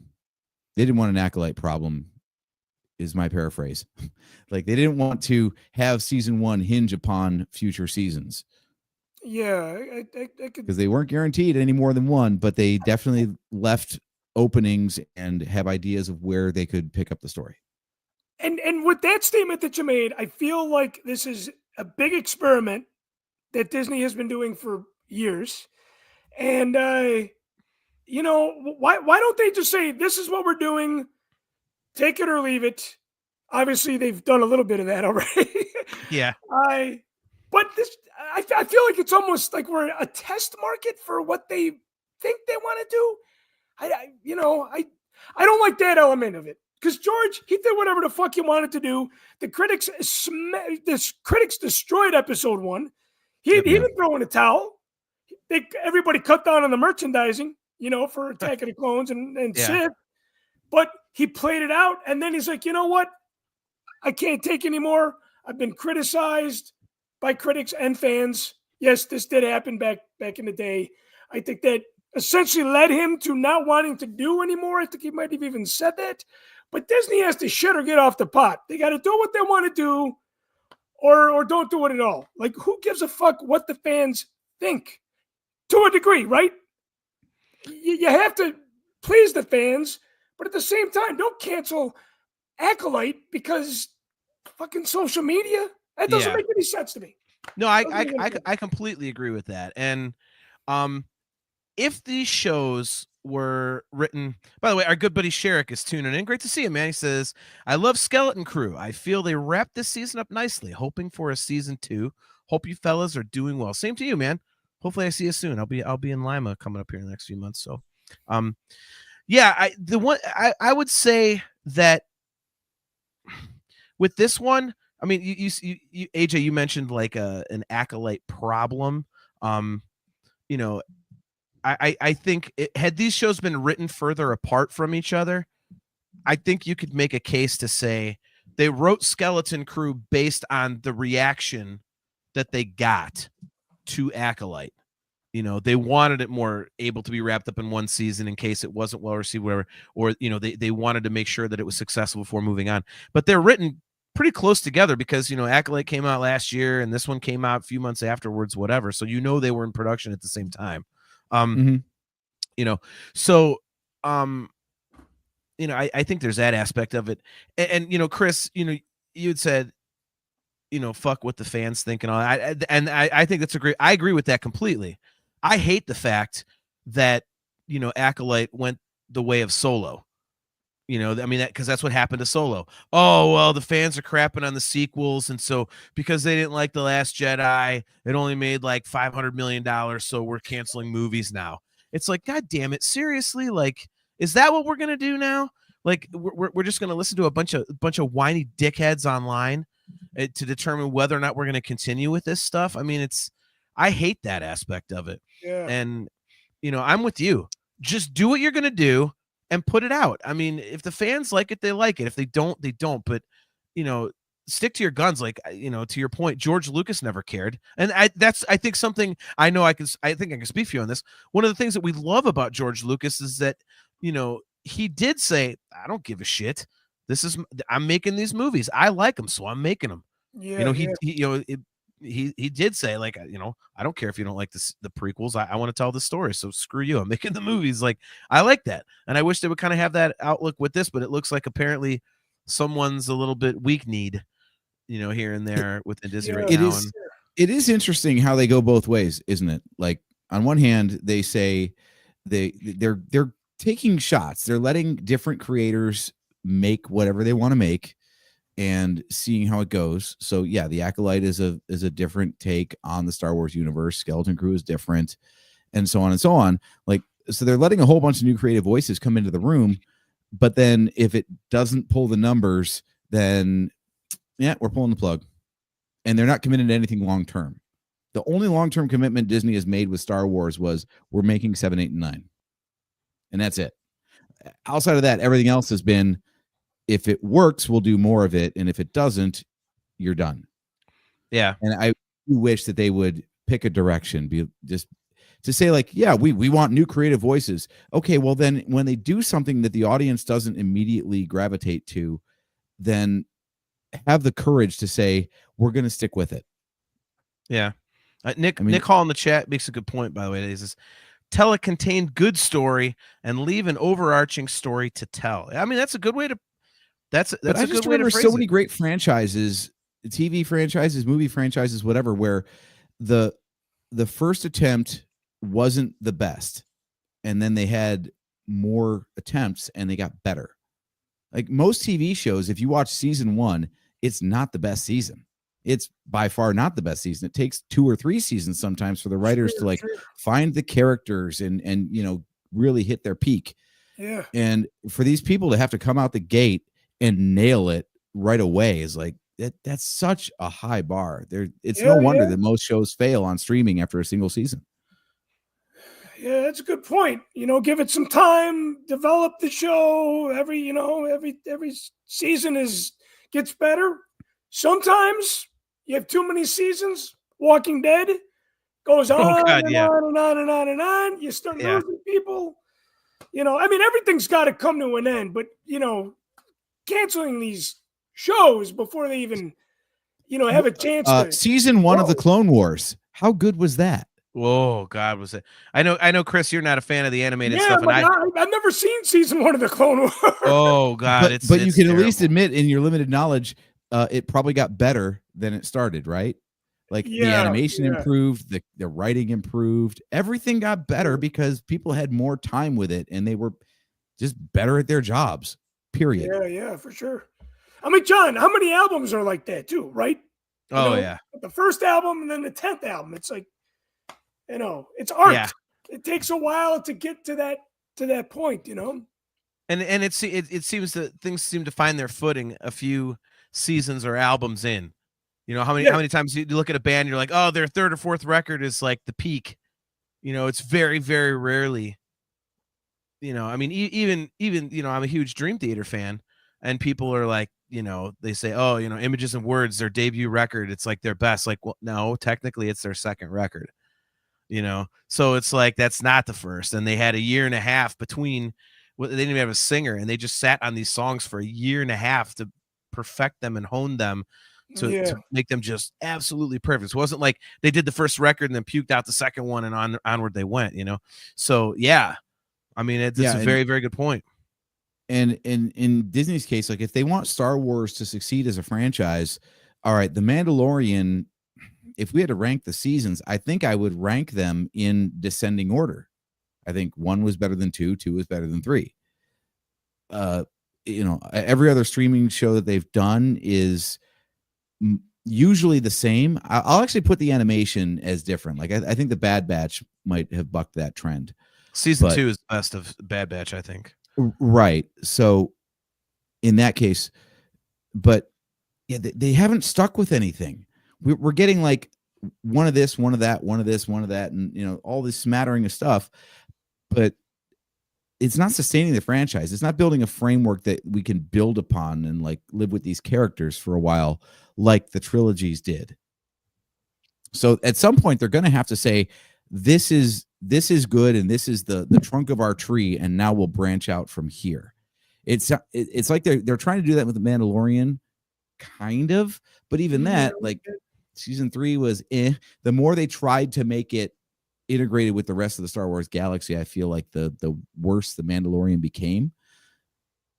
didn't want an acolyte problem, is my paraphrase. Like they didn't want to have season 1 hinge upon future seasons Yeah, I could. because they weren't guaranteed any more than one, but they definitely left openings and have ideas of where they could pick up the story. And with that statement that you made, I feel like this is a big experiment that Disney has been doing for years. And why don't they just say this is what we're doing, take it or leave it? Obviously, they've done a little bit of that already. Yeah. But I feel like it's almost like we're a test market for what they think they want to do. I don't like that element of it because George, he did whatever the fuck he wanted to do. The critics destroyed episode 1. He didn't throw in a towel. Everybody cut down on the merchandising, for Attack of the Clones and Yeah. Sith. But he played it out, and then he's like, you know what? I can't take anymore. I've been criticized by critics and fans. Yes, this did happen back in the day. I think that essentially led him to not wanting to do anymore. I think he might have even said that. But Disney has to shit or get off the pot. They got to do what they want to do or don't do it at all. Like, who gives a fuck what the fans think? To a degree, right? You have to please the fans, but at the same time, don't cancel Acolyte because fucking social media. That doesn't make any sense to me. No, I completely agree with that. And if these shows were written, by the way, our good buddy Sherrick is tuning in. Great to see him, man. He says, I love Skeleton Crew. I feel they wrapped this season up nicely. Hoping for a season 2. Hope you fellas are doing well. Same to you, man. Hopefully I see you soon. I'll be in Lima coming up here in the next few months. So yeah, I would say that with this one, I mean, you AJ, you mentioned like an acolyte problem. I think had these shows been written further apart from each other, I think you could make a case to say they wrote Skeleton Crew based on the reaction that they got to Acolyte. They wanted it more able to be wrapped up in one season in case it wasn't well received, whatever, or they wanted to make sure that it was successful before moving on. But they're written pretty close together because Acolyte came out last year and this one came out a few months afterwards, whatever. So they were in production at the same time. So I think there's that aspect of it. And Chris, you had said, fuck what the fans think and all. I think that's I agree with that completely. I hate the fact that Acolyte went the way of Solo. Because that's what happened to Solo. Oh, well, the fans are crapping on the sequels, and so because they didn't like The Last Jedi, it only made like $500 million, so we're canceling movies now. It's like, God damn it, seriously? Like, is that what we're gonna do now? Like, we're just gonna listen to a bunch of whiny dickheads online to determine whether or not we're gonna continue with this stuff? I mean, I hate that aspect of it. Yeah. And I'm with you. Just do what you're gonna do and put it out. I mean, if the fans like it, they like it. If they don't, they don't. But stick to your guns. Like to your point, George Lucas never cared, and I think something I know I think I can speak for you on this. One of the things that we love about George Lucas is that he did say, I don't give a shit. I'm making these movies. I like them, so I'm making them. Yeah. He did say, like, I don't care if you don't like the prequels. I want to tell the story. So screw you. I'm making the movies. Like, I like that. And I wish they would kind of have that outlook with this, but it looks like apparently someone's a little bit weak-kneed, here and there within Disney right now. It is interesting how they go both ways, isn't it? Like, on one hand, they say they're taking shots. They're letting different creators make whatever they want to make and seeing how it goes. So yeah, the Acolyte is a different take on the Star Wars universe. Skeleton Crew is different, and so on and so on. Like, so they're letting a whole bunch of new creative voices come into the room, but then if it doesn't pull the numbers, then yeah, we're pulling the plug. And they're not committed to anything long term. The only long term commitment Disney has made with Star Wars was we're making 7, 8, and 9, and that's it. Outside of that, everything else has been, if it works, we'll do more of it. And if it doesn't, you're done. Yeah. And I wish that they would pick a direction. Be just to say like, yeah, we want new creative voices. Okay, well then when they do something that the audience doesn't immediately gravitate to, then have the courage to say we're going to stick with it. Yeah. Nick Hall in the chat makes a good point, by the way. He says, tell a contained good story and leave an overarching story to tell. I mean, that's a good way to. That's a good way to phrase so many great franchises, TV franchises, movie franchises, whatever, where the first attempt wasn't the best, and then they had more attempts and they got better. Like most TV shows, if you watch season 1, it's not the best season. It's by far not the best season. It takes 2 or 3 seasons sometimes for the writers to find the characters and really hit their peak. Yeah. And for these people to have to come out the gate and nail it right away is like that's such a high bar. It's no wonder that most shows fail on streaming after a single season. Yeah, that's a good point. Give it some time, develop the show. Every season gets better. Sometimes you have too many seasons. Walking Dead goes on and on and on and on and on. You start losing people. Everything's got to come to an end, but canceling these shows before they even, have a chance to. Season 1 of the Clone Wars. How good was that? Oh God, was it? I know, Chris, you're not a fan of the animated stuff, and I've never seen season 1 of the Clone Wars. Oh God, but you can at least admit in your limited knowledge, it probably got better than it started, right? Like the animation improved, the writing improved, everything got better because people had more time with it and they were just better at their jobs. Period. Yeah, for sure. I mean, John, how many albums are like that too, right? Yeah. The first album and then the 10th album. It's like, it's art. Yeah. It takes a while to get to that point, And it seems that things seem to find their footing a few seasons or albums in. How many times you look at a band, you're like, oh, their 3rd or 4th record is like the peak. It's very, very rarely. I mean, even I'm a huge Dream Theater fan, and people are like, they say, oh, Images and Words, their debut record, it's like their best. Like, well, no, technically it's their 2nd record. So it's like that's not the first, and they had a year and a half between. They didn't even have a singer, and they just sat on these songs for a year and a half to perfect them and hone them to make them just absolutely perfect. So it wasn't like they did the first record and then puked out the second one and onward they went. So yeah. I mean, it's a very, very good point. And in Disney's case, like if they want Star Wars to succeed as a franchise, all right, The Mandalorian, if we had to rank the seasons, I think I would rank them in descending order. I think 1 was better than 2, 2 was better than 3. Every other streaming show that they've done is usually the same. I'll actually put the animation as different. Like I think the Bad Batch might have bucked that trend. Season 2 is the best of Bad Batch, I think. Right. So in that case, but yeah, they haven't stuck with anything. We're getting like one of this, one of that, one of this, one of that, and all this smattering of stuff, but it's not sustaining the franchise. It's not building a framework that we can build upon and like live with these characters for a while, like the trilogies did. So at some point they're going to have to say, this is good, and this is the trunk of our tree, and now we'll branch out from here. It's like they're trying to do that with the Mandalorian, kind of, but even that, like season 3 was the more they tried to make it integrated with the rest of the Star Wars galaxy, I feel like the worse the Mandalorian became.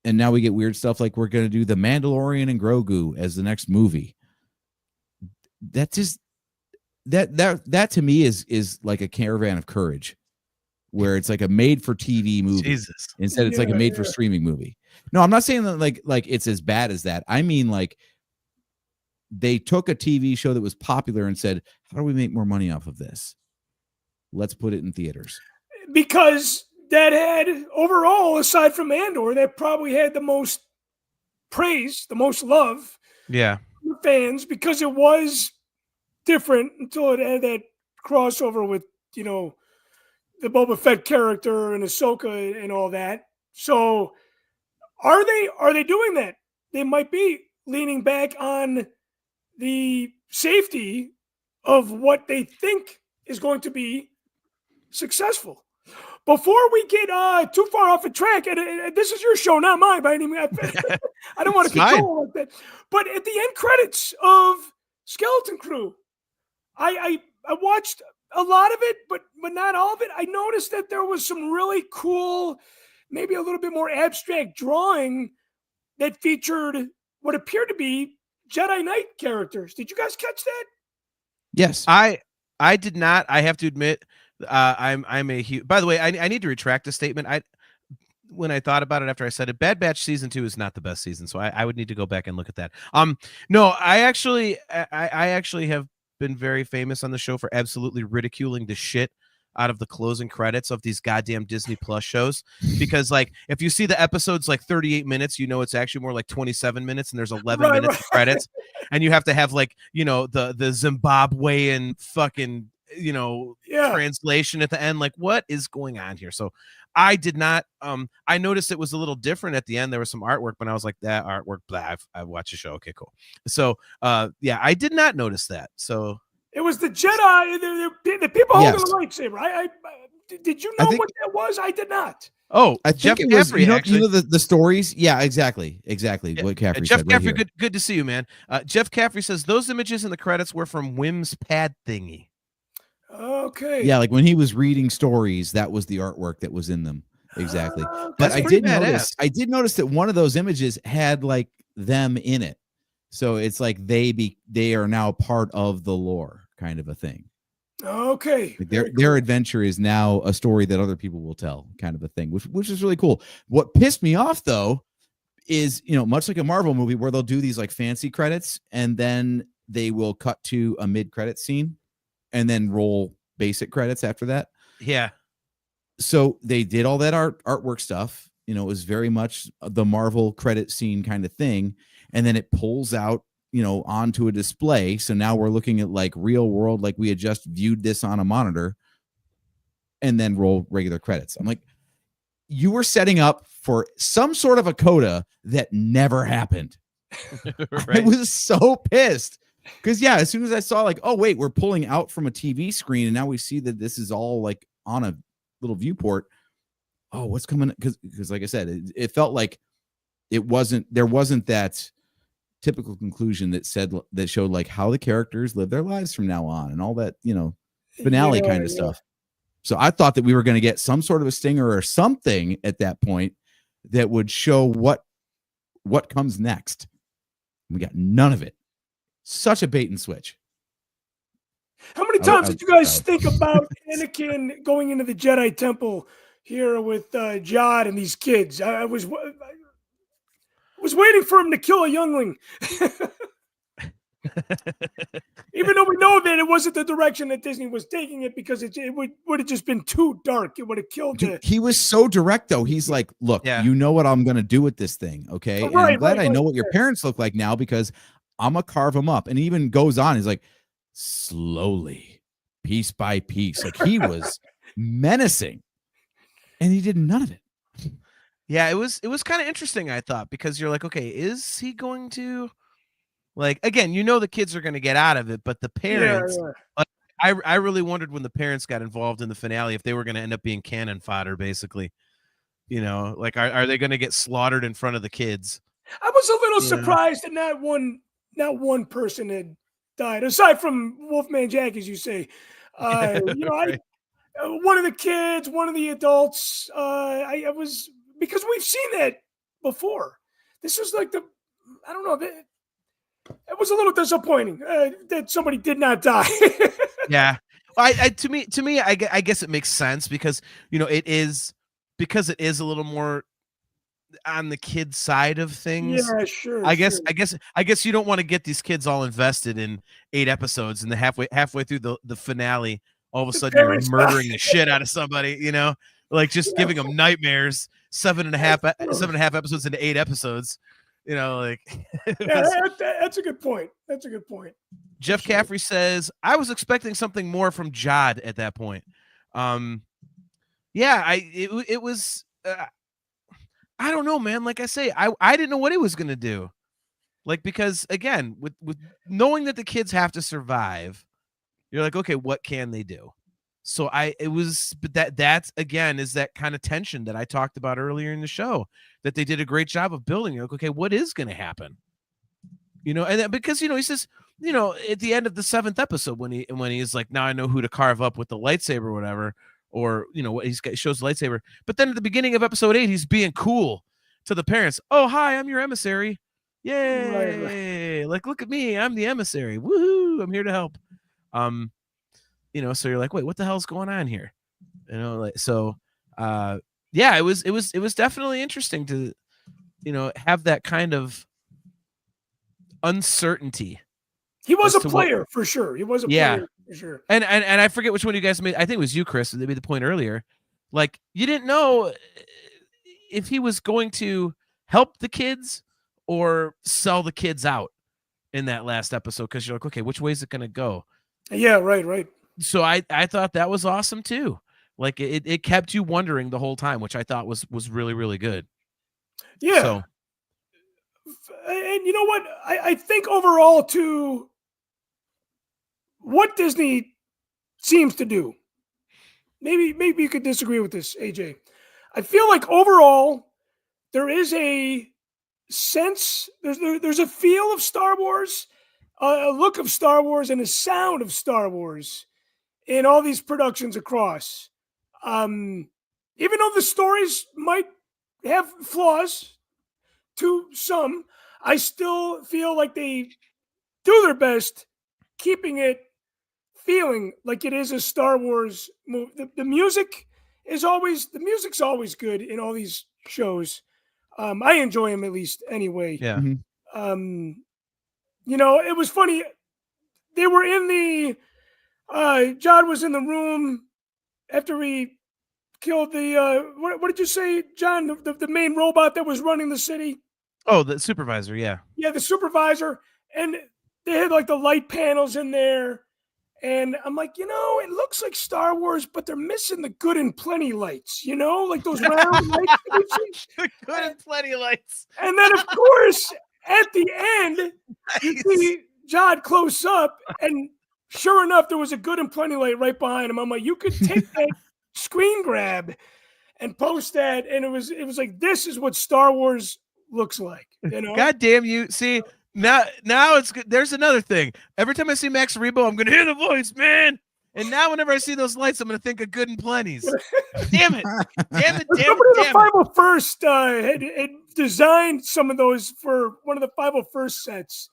And now we get weird stuff like we're going to do the Mandalorian and Grogu as the next movie. That just that to me is like a Caravan of Courage, where it's like a made for TV movie. Jesus. Instead it's like a made for streaming movie. No, I'm not saying that like it's as bad as that. I mean, like they took a TV show that was popular and said, how do we make more money off of this? Let's put it in theaters. Because that had overall, aside from Andor, that probably had the most praise, the most love. Yeah. From fans, because it was different until it had that crossover with, the Boba Fett character and Ahsoka and all that. So are they doing that? They might be leaning back on the safety of what they think is going to be successful. Before we get too far off the track, and this is your show, not mine by any means. I don't want to control like that. But at the end credits of Skeleton Crew, I watched a lot of it, but not all of it. I noticed that there was some really cool, maybe a little bit more abstract drawing that featured what appeared to be Jedi Knight characters. Did you guys catch that? Yes. I did not. I have to admit, I'm a huge. By the way, I need to retract a statement. When I thought about it after I said it, Bad Batch season 2 is not the best season, so I would need to go back and look at that. No, I actually have been very famous on the show for absolutely ridiculing the shit out of the closing credits of these goddamn Disney Plus shows, because like if you see the episodes like 38 minutes, you know it's actually more like 27 minutes, and there's 11 minutes of credits, and you have to have like, you know, the Zimbabwean fucking, you know, translation at the end. Like, what is going on here? So I did not I noticed it was a little different at the end. There was some artwork, but I was like, that artwork, blah, I've watched the show. Okay, cool. So yeah, I did not notice that. So it was the Jedi, the people holding the lightsaber. Did you know what that was? I did not. Oh, I think Jeff it was, Caffrey, you know the stories. Yeah, exactly. Yeah. What Caffrey Jeff said. Caffrey, Right good to see you, man. Jeff Caffrey says those images in the credits were from Wim's pad thingy. Okay. Yeah, like when he was reading stories, that was the artwork that was in them. Exactly. But I did notice that one of those images had like them in it. So it's like they are now part of the lore, kind of a thing. Okay. Like their adventure is now a story that other people will tell, kind of a thing, which is really cool. What pissed me off though is, you know, much like a Marvel movie where they'll do these like fancy credits and then they will cut to a mid-credit scene and then roll basic credits after that. Yeah. So they did all that artwork stuff. You know, it was very much the Marvel credit scene kind of thing. And then it pulls out, you know, onto a display. So now we're looking at like real world, like we had just viewed this on a monitor, and then roll regular credits. I'm like, you were setting up for some sort of a coda that never happened. Right. I was so pissed. Because yeah, as soon as I saw like, oh wait, we're pulling out from a TV screen and now we see that this is all like on a little viewport. Oh, what's coming? Because like I said, it felt like there wasn't that typical conclusion that showed like how the characters live their lives from now on and all that, you know, finale kind of stuff. So I thought that we were going to get some sort of a stinger or something at that point that would show what comes next. We got none of it. Such a bait and switch. How many times did you guys think about Anakin going into the Jedi Temple here with Jod and these kids? I was waiting for him to kill a youngling. Even though we know that it wasn't the direction that Disney was taking it, because it would have just been too dark. It would have killed it. He was so direct, though. He's like, look, you know what I'm going to do with this thing, okay? And I'm glad I know what your parents look like now, because I'm going to carve them up. And he even goes on. He's like, slowly, piece by piece. Like he was menacing. And he did none of it. Yeah, it was kind of interesting, I thought, because you're like, okay, is he going to, like, again, you know the kids are going to get out of it, but the parents, like, I really wondered when the parents got involved in the finale if they were going to end up being cannon fodder, basically. You know, like, are they going to get slaughtered in front of the kids? I was a little surprised that not one person had died, aside from Wolfman Jack, as you say. You know, Right. One of the kids, one of the adults. I was, because we've seen that before. This was like I don't know. It was a little disappointing that somebody did not die. Yeah. To me, I guess it makes sense because, you know, it is a little more on the kid side of things. Yeah, sure. I guess you don't want to get these kids all invested in 8 episodes and the halfway through the finale, all of a sudden you're murdering the shit out of somebody, you know, like just giving them nightmares. 7.5 episodes into 8 episodes, you know, like. That's a good point. That's a good point. Jeff Caffrey says, I was expecting something more from Jod at that point. Yeah, it was. I don't know, man. Like I say, I didn't know what he was gonna do. Like, because again, with knowing that the kids have to survive, you're like, okay, what can they do? So but that's again is that kind of tension that I talked about earlier in the show that they did a great job of building. You're like, okay, what is going to happen? And then, because he says, at the end of the 7th episode when he's like, now I know who to carve up with the lightsaber or whatever, or what he shows the lightsaber. But then at the beginning of episode 8, he's being cool to the parents. Oh, hi, I'm your emissary. Yay! Right. Like, look at me, I'm the emissary. Woohoo! I'm here to help. So you're like, wait, what the hell's going on here? Yeah, it was definitely interesting to, have that kind of uncertainty. He was a player for sure. He was a player for sure. And I forget which one you guys made. I think it was you, Chris. They made the point earlier. Like, you didn't know if he was going to help the kids or sell the kids out in that last episode, because you're like, okay, which way is it going to go? Yeah, right. So I thought that was awesome too. Like, it kept you wondering the whole time, which I thought was really, really good. Yeah. So, and you know what? I think overall too, what Disney seems to do, maybe you could disagree with this, AJ. I feel like overall there is a sense, there's a feel of Star Wars, a look of Star Wars, and a sound of Star Wars in all these productions across. Even though the stories might have flaws to some, I still feel like they do their best keeping it feeling like it is a Star Wars movie. The music's always good in all these shows. I enjoy them, at least anyway. Yeah. Mm-hmm. It was funny. They were in the John was in the room after we killed the what did you say, John? The main robot that was running the city. Oh, the supervisor, yeah. Yeah, the supervisor. And they had like the light panels in there. And I'm like, it looks like Star Wars, but they're missing the good and plenty lights, like those round lights. The good and plenty lights. And then, of course, at the end, you see John close up, and sure enough, there was a good and plenty light right behind him. I'm like, you could take that screen grab and post that, and it was like, this is what Star Wars looks like. God damn you! See. Now it's good. There's another thing. Every time I see Max Rebo, I'm gonna hear the voice, man. And now whenever I see those lights, I'm gonna think of Good and Plenty's. Damn it! Damn it! The 501st had designed some of those for one of the 501st sets,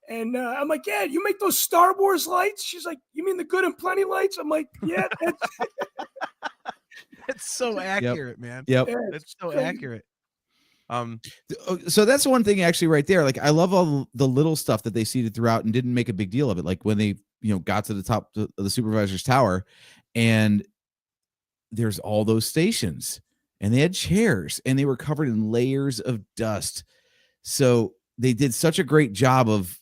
and I'm like, yeah, you make those Star Wars lights? She's like, you mean the Good and Plenty lights? I'm like, yeah. That's so accurate, man. Yep. That's so accurate. So that's one thing actually right there. Like, I love all the little stuff that they seeded throughout and didn't make a big deal of it. Like when they, got to the top of the supervisor's tower, and there's all those stations, and they had chairs, and they were covered in layers of dust. So they did such a great job of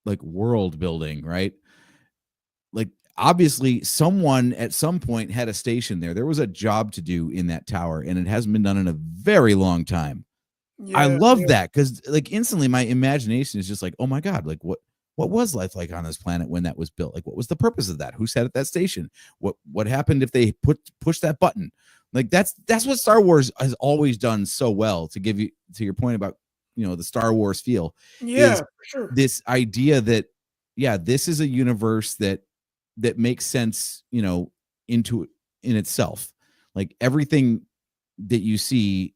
like world building, right? Like, obviously someone at some point had a station there. There was a job to do in that tower, and it hasn't been done in a very long time. Yeah, I love that, because like instantly my imagination is just like, oh my God, like what was life like on this planet when that was built? Like, what was the purpose of that? Who sat at that station? What happened if they push that button? Like, that's what Star Wars has always done so well, to give you to your point about, the Star Wars feel. Yeah, for sure. This idea that, this is a universe that makes sense, in itself. Like, everything that you see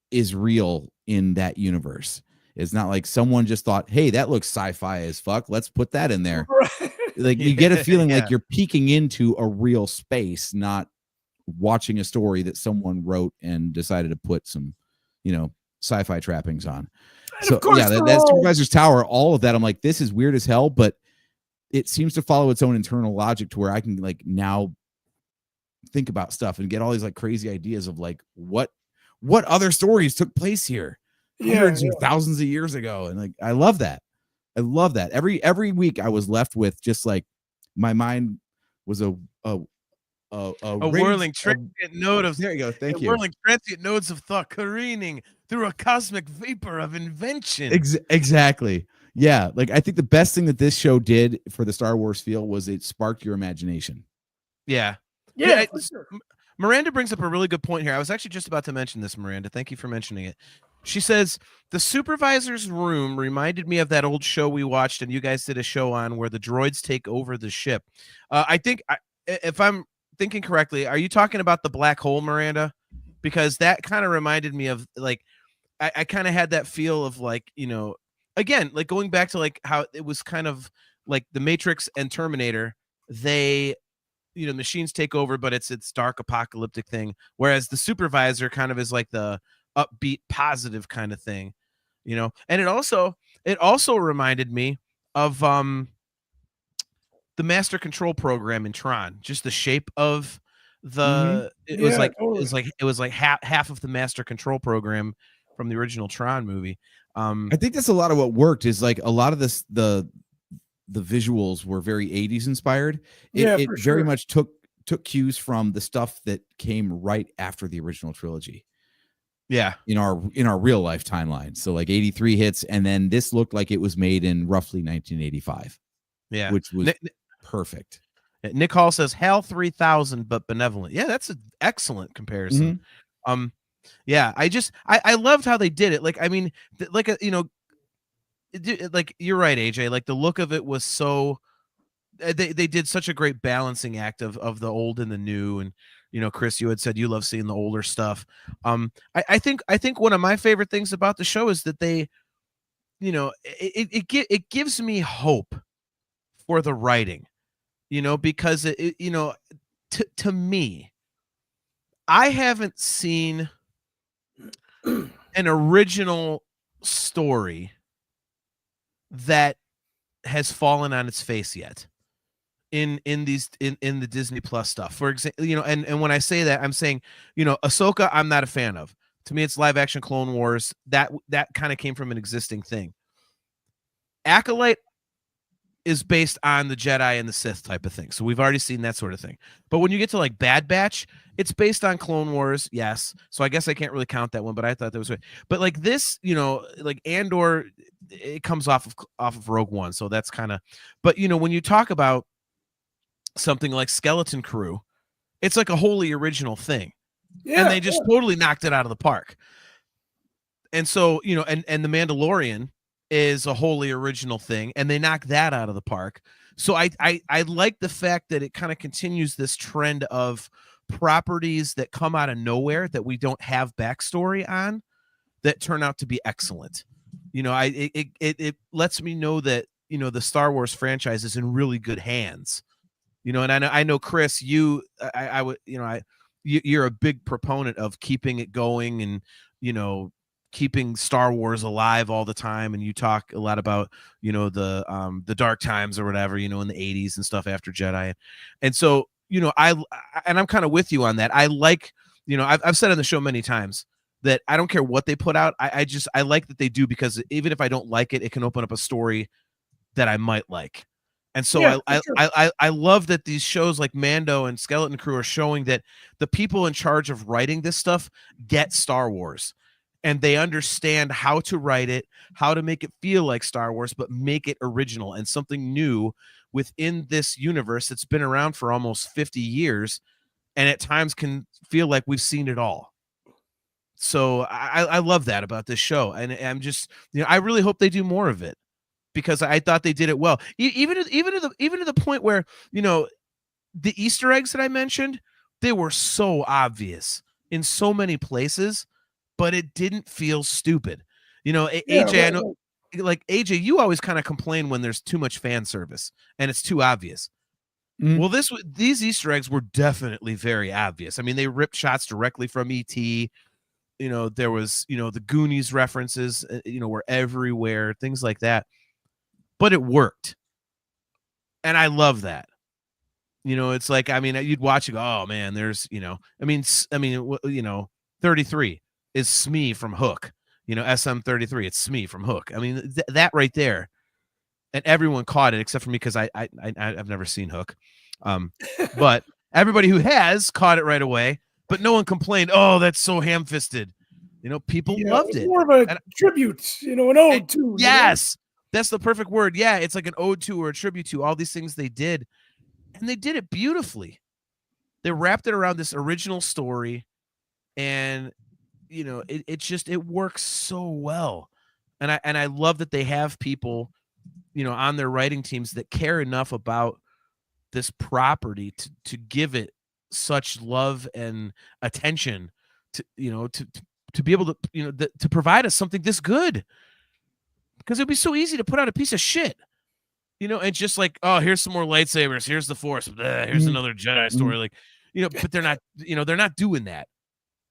is real in that universe. It's not like someone just thought, hey, that looks sci-fi as fuck, let's put that in there. Right. Like, you get a feeling like you're peeking into a real space, not watching a story that someone wrote and decided to put some, sci-fi trappings on. And so course, that supervisor's tower, all of that, I'm like, this is weird as hell, but it seems to follow its own internal logic to where I can like now think about stuff and get all these like crazy ideas of like what other stories took place here hundreds or thousands of years ago. And like, I love that. Every week I was left with just like, my mind was a whirling transient node of, there you go. Thank you. Whirling transient nodes of thought careening through a cosmic vapor of invention. Exactly. Yeah, like I think the best thing that this show did for the Star Wars feel was it sparked your imagination. Yeah. Yeah, for sure. Miranda brings up a really good point here. I was actually just about to mention this, Miranda. Thank you for mentioning it. She says, the supervisor's room reminded me of that old show we watched and you guys did a show on where the droids take over the ship. I think, if I'm thinking correctly, are you talking about the black hole, Miranda? Because that kind of reminded me of, like, I kind of had that feel of, like, you know, again, like going back to like how it was kind of like the Matrix and Terminator, they, you know, machines take over, but it's dark apocalyptic thing. Whereas the supervisor kind of is like the upbeat, positive kind of thing, you know. And it also reminded me of the master control program in Tron. Just the shape of the it was like half of the master control program from the original Tron movie. I think that's a lot of what worked. Is like a lot of this the visuals were very 80s inspired. It very much took cues from the stuff that came right after the original trilogy. Yeah. In our real life timeline. So like 83 hits, and then this looked like it was made in roughly 1985. Yeah. Which was perfect. Nick Hall says HAL 3000 but benevolent. Yeah, that's an excellent comparison. Mm-hmm. Yeah, I loved how they did it. Like, I mean, like, you know, like you're right, AJ. Like the look of it was so they did such a great balancing act of the old and the new. And you know, Chris, you had said you love seeing the older stuff. I think one of my favorite things about the show is that they, you know, it gives me hope for the writing, you know, because it you know, to me, I haven't seen an original story that has fallen on its face yet in the Disney Plus stuff. For example, you know, and when I say that, I'm saying, you know, Ahsoka, I'm not a fan of. To me, it's live action Clone Wars. That kind of came from an existing thing. Acolyte is based on the Jedi and the Sith type of thing. So we've already seen that sort of thing. But when you get to like Bad Batch, it's based on Clone Wars, yes. So I guess I can't really count that one, but I thought that was right. But like this, you know, like Andor, it comes off of Rogue One. So that's kind of, but you know, when you talk about something like Skeleton Crew, it's like a wholly original thing. Yeah, and they just totally knocked it out of the park. And so, you know, and the Mandalorian is a wholly original thing, and they knock that out of the park. So I like the fact that it kind of continues this trend of properties that come out of nowhere that we don't have backstory on that turn out to be excellent. You know, it lets me know that, you know, the Star Wars franchise is in really good hands. You know, and I know Chris, you're a big proponent of keeping it going and, you know, keeping Star Wars alive all the time. And you talk a lot about, you know, the dark times or whatever, you know, in the 80s and stuff after Jedi. And so, you know, I'm kind of with you on that. I like, you know, I've said on the show many times that I don't care what they put out. I like that they do, because even if I don't like it, it can open up a story that I might like. And so yeah, I love that these shows like Mando and Skeleton Crew are showing that the people in charge of writing this stuff get Star Wars, and they understand how to write it, how to make it feel like Star Wars, but make it original and something new within this universe that's been around for almost 50 years. And at times can feel like we've seen it all. So I love that about this show. And I'm just, you know, I really hope they do more of it, because I thought they did it well. Even to the point where, you know, the Easter eggs that I mentioned, they were so obvious in so many places, but it didn't feel stupid. You know, AJ, I know, like AJ, you always kind of complain when there's too much fan service and it's too obvious. Mm-hmm. Well, these Easter eggs were definitely very obvious. I mean, they ripped shots directly from E.T. You know, there was, you know, the Goonies references, you know, were everywhere, things like that. But it worked. And I love that. You know, it's like, I mean, you'd watch it go, oh man, there's, you know, I mean, you know, 33 is Smee from Hook, you know, SM33, it's Smee from Hook. I mean, that right there. And everyone caught it except for me, because I've never seen Hook. But everybody who has caught it right away, but no one complained, oh, that's so ham-fisted. You know, people loved it. More of a tribute, you know, an ode to. Yes. That's the perfect word. Yeah, it's like an ode to or a tribute to all these things they did, and they did it beautifully. They wrapped it around this original story, and it works so well. And I love that they have people, on their writing teams that care enough about this property to give it such love and attention to be able to to provide us something this good, because it'd be so easy to put out a piece of shit, and just like, oh, here's some more lightsabers, here's the Force, here's another Jedi story, like, but they're not, they're not doing that.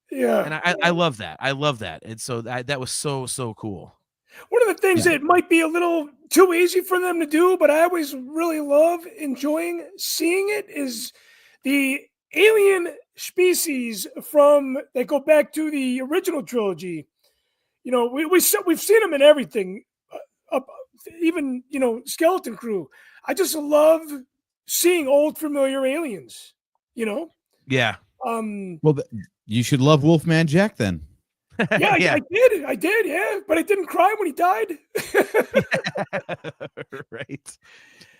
Yeah, and I love that. I love that. And so that was so cool. one of the things that might be a little too easy for them to do, but I always really love enjoying seeing it, is the alien species that go back to the original trilogy. We've seen them in everything, even Skeleton Crew. I just love seeing old familiar aliens. Yeah. Well, you should love Wolfman Jack then. Yeah, I did, yeah, but I didn't cry when he died. Right.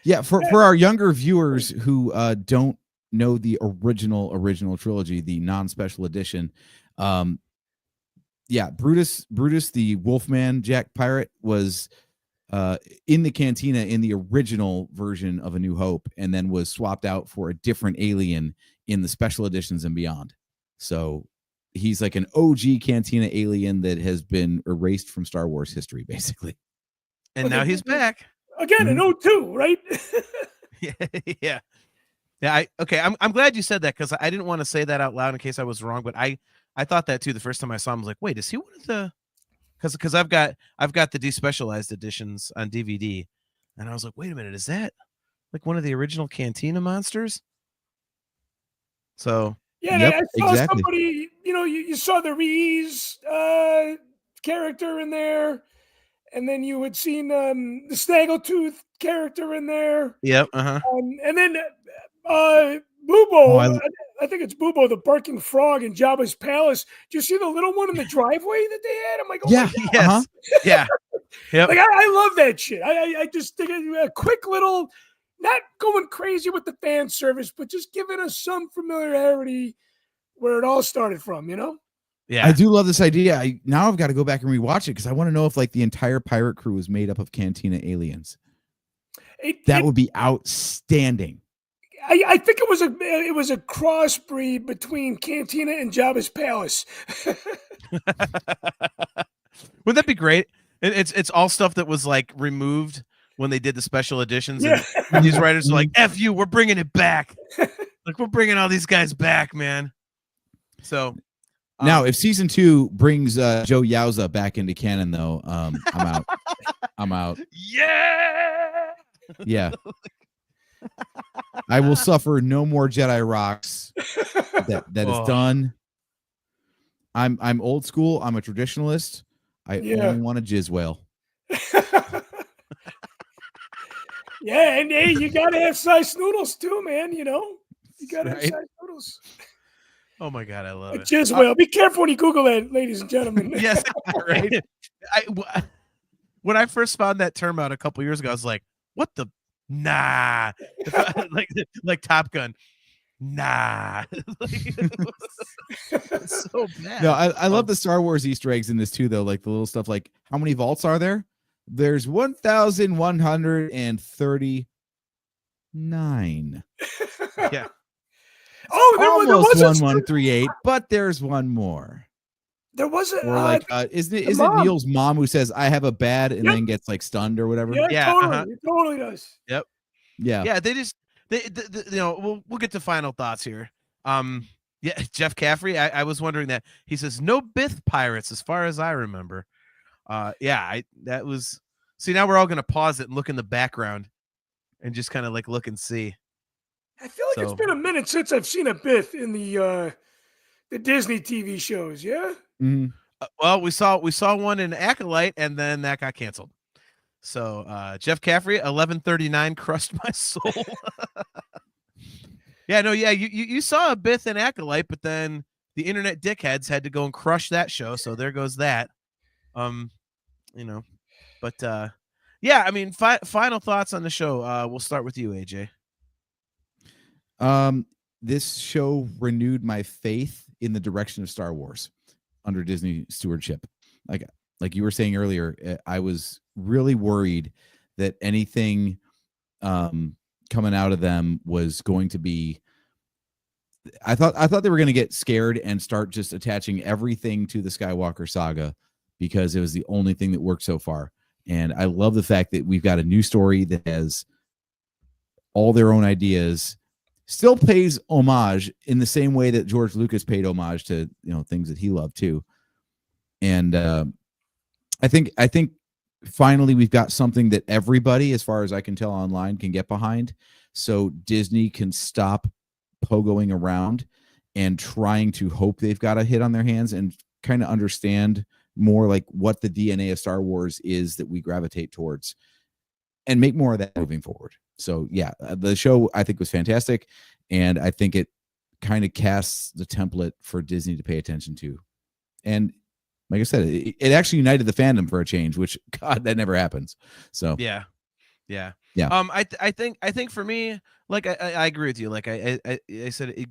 Yeah, for our younger viewers who don't know the original trilogy, the non-special edition, Brutus the Wolfman Jack pirate was in the cantina in the original version of A New Hope, and then was swapped out for a different alien in the special editions and beyond. So he's like an OG cantina alien that has been erased from Star Wars history, basically. And now he's back again in 02, right? Yeah. I'm glad you said that, because I didn't want to say that out loud in case I was wrong, but I thought that too the first time I saw him. I was like, wait, is he one of the? Because I've got the despecialized editions on DVD, and I was like, wait a minute, is that like one of the original Cantina monsters? So yeah, I saw somebody. You saw the Reese character in there, and then you had seen the Snaggletooth character in there. Yep. And then Bubo. I think it's Bubo, the barking frog in Jabba's palace. Do you see the little one in the driveway that they had? I'm like, oh my God. Yes. Yeah. Yep. Like I love that shit. I just think a quick little, not going crazy with the fan service, but just giving us some familiarity where it all started from, Yeah. I do love this idea. Now I've got to go back and rewatch it, because I want to know if like the entire pirate crew is made up of Cantina aliens. That would be outstanding. I think it was a crossbreed between Cantina and Jabba's palace. Wouldn't that be great? It's all stuff that was like removed when they did the special editions, and these writers are like, "F you, we're bringing it back. Like, we're bringing all these guys back, man." So now, if season 2 brings Joe Yauza back into canon, though, I'm out. I'm out. Yeah. I will suffer no more Jedi rocks. That is done. I'm old school. I'm a traditionalist. I only want a jizz whale. Yeah, and hey, you gotta have size noodles too, man. You gotta have size noodles. Oh my God, I love it. Jizz whale. Be careful when you Google that, ladies and gentlemen. Yes, right. When I first found that term out a couple years ago, I was like, "What the?" Nah, like Top Gun. Nah, it's so bad. No, I love the Star Wars Easter eggs in this too, though. Like the little stuff, like how many vaults are there? There's 1,139. Yeah. Oh, there was 1138, but there's one more. There was a. Or like, isn't it Neil's mom who says, "I have a bad," and then gets like stunned or whatever? Yeah, totally, it totally does. Yep. Yeah. They just we'll get to final thoughts here. Jeff Caffrey, I was wondering that. He says no Bith pirates as far as I remember. That was. See, now we're all gonna pause it and look in the background and just kind of like look and see. I feel like it's been a minute since I've seen a Bith in the Disney TV shows. Yeah. Mm-hmm. Well, we saw one in Acolyte, and then that got canceled. So Jeff Caffrey, 1139 crushed my soul. You saw a Bith in Acolyte, but then the internet dickheads had to go and crush that show. So there goes that. But yeah, I mean, final thoughts on the show. We'll start with you, AJ. This show renewed my faith in the direction of Star Wars under Disney stewardship. Like you were saying earlier, I was really worried that anything coming out of them was going to be. I thought they were going to get scared and start just attaching everything to the Skywalker saga because it was the only thing that worked so far. And I love the fact that we've got a new story that has all their own ideas, still pays homage in the same way that George Lucas paid homage to, things that he loved too. And I think finally we've got something that everybody, as far as I can tell online, can get behind. So Disney can stop pogoing around and trying to hope they've got a hit on their hands and kind of understand more like what the DNA of Star Wars is that we gravitate towards and make more of that moving forward. So yeah, the show I think was fantastic. And I think it kind of casts the template for Disney to pay attention to. And like I said, it actually united the fandom for a change, which God, that never happens. So yeah. I think for me, like I agree with you. Like I said,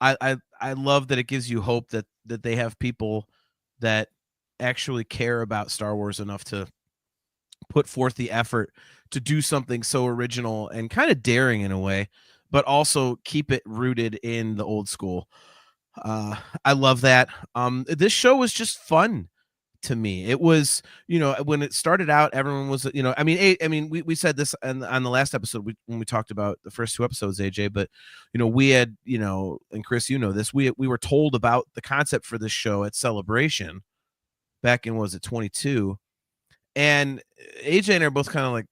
I love that it gives you hope that they have people that actually care about Star Wars enough to put forth the effort to do something so original and kind of daring in a way, but also keep it rooted in the old school. I love that. This show was just fun to me. It was, when it started out, everyone was, we said this on the last episode when we talked about the first two episodes, AJ, but, we had, and Chris, this, we were told about the concept for this show at Celebration back in, was it 22? And AJ and I are both kind of like,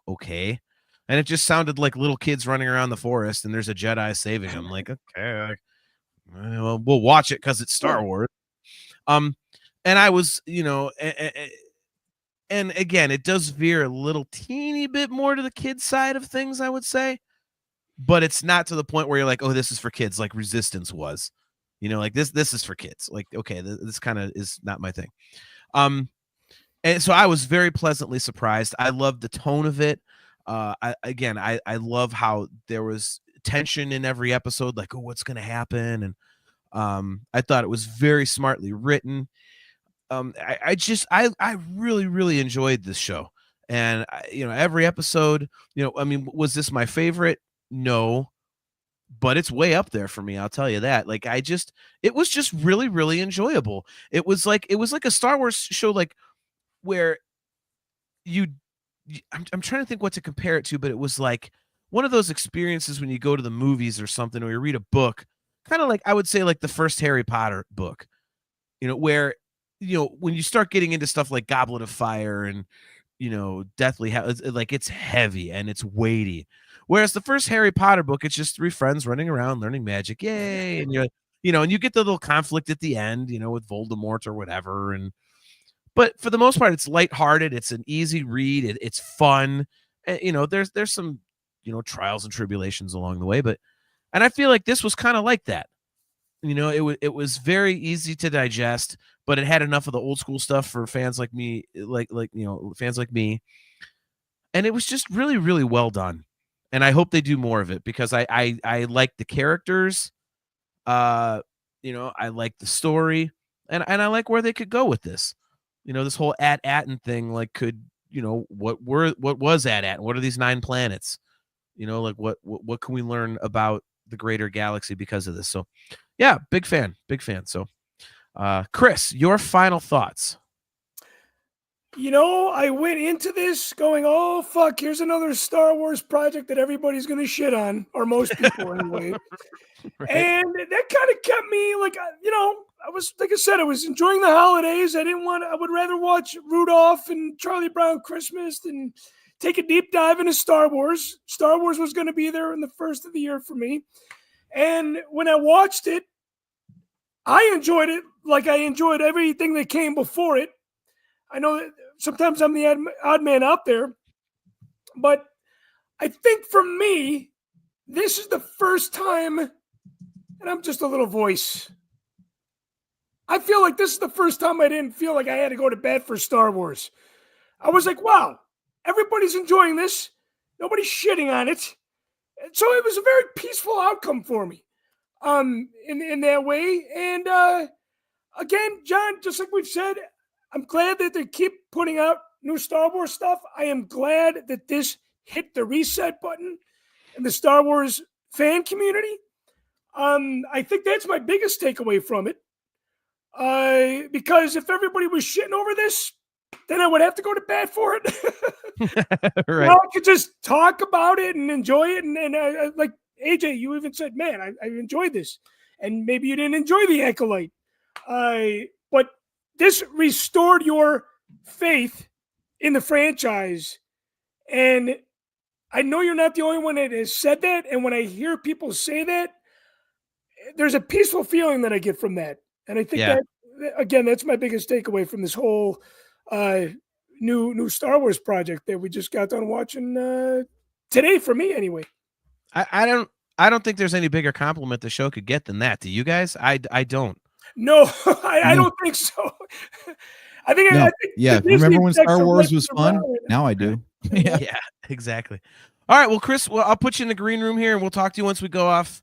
okay. And it just sounded like little kids running around the forest and there's a Jedi saving them. Like, okay, well, we'll watch it because it's Star Wars. And I was, and again, it does veer a little teeny bit more to the kids side of things, I would say, but it's not to the point where you're like, oh, this is for kids, like Resistance was, like this is for kids. Like, okay, this kind of is not my thing. And so I was very pleasantly surprised. I loved the tone of it. I love how there was tension in every episode, like, oh, what's going to happen? And I thought it was very smartly written. I really, really enjoyed this show. And, every episode, was this my favorite? No, but it's way up there for me. I'll tell you that. Like, it was just really, really enjoyable. It was like a Star Wars show, like where I'm trying to think what to compare it to, but it was like one of those experiences when you go to the movies or something, or you read a book, kind of like, I would say, like the first Harry Potter book, where, when you start getting into stuff like Goblet of Fire and, Deathly Hallows, like it's heavy and it's weighty. Whereas the first Harry Potter book, it's just three friends running around learning magic. Yay. And and you get the little conflict at the end, with Voldemort or whatever. But for the most part, it's lighthearted. It's an easy read. It's fun. There's some, trials and tribulations along the way, and I feel like this was kind of like that. It was very easy to digest, but it had enough of the old school stuff for fans like me, fans like me. And it was just really, really well done. And I hope they do more of it because I like the characters. I like the story, and I like where they could go with this. This whole Atten thing, like, could, what was Atten? What are these 9 planets? Like what can we learn about the greater galaxy because of this? So yeah, big fan. So Chris, your final thoughts. I went into this going, oh, fuck, here's another Star Wars project that everybody's going to shit on, or most people anyway. Right. And that kind of kept me, like, I was, like I said, I was enjoying the holidays. I would rather watch Rudolph and Charlie Brown Christmas than take a deep dive into Star Wars. Star Wars was going to be there in the first of the year for me. And when I watched it, I enjoyed it like I enjoyed everything that came before it. I know that sometimes I'm the odd man out there, but I think for me, this is the first time, and I'm just a little voice, I feel like this is the first time I didn't feel like I had to go to bed for Star Wars. I was like, wow, everybody's enjoying this. Nobody's shitting on it. And so it was a very peaceful outcome for me in that way. And again, John, just like we've said, I'm glad that they keep putting out new Star Wars stuff. I am glad that this hit the reset button in the Star Wars fan community. I think that's my biggest takeaway from it. Because if everybody was shitting over this, then I would have to go to bat for it. Right. Well, I could just talk about it and enjoy it. And like AJ, you even said, man, I enjoyed this. And maybe you didn't enjoy the Acolyte. But this restored your faith in the franchise. And I know you're not the only one that has said that. And when I hear people say that, there's a peaceful feeling that I get from that. And I think that, again, that's my biggest takeaway from this whole new Star Wars project that we just got done watching today, for me anyway. I don't think there's any bigger compliment the show could get than that. Do you guys? I don't. No, I don't think so. I think, remember when Star Wars was fun? Now I do. Yeah, exactly. All right, well, Chris, I'll put you in the green room here, and we'll talk to you once we go off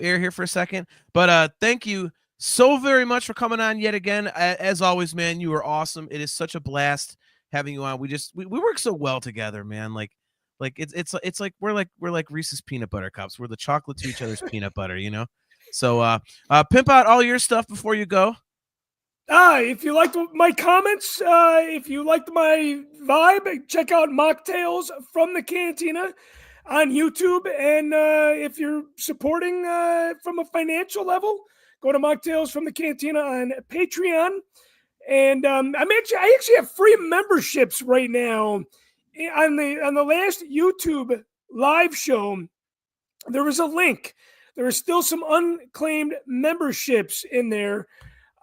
air here for a second. But thank you so very much for coming on yet again. As always, man, you are awesome. It is such a blast having you on. We work so well together, man. Like it's like we're like Reese's peanut butter cups. We're the chocolate to each other's peanut butter, you know. So pimp out all your stuff before you go. If you liked my comments, if you liked my vibe, check out Mocktails from the Cantina on YouTube. And if you're supporting from a financial level, go to Mocktails from the Cantina on Patreon. And I actually have free memberships right now. On the last YouTube live show, there was a link. There are still some unclaimed memberships in there.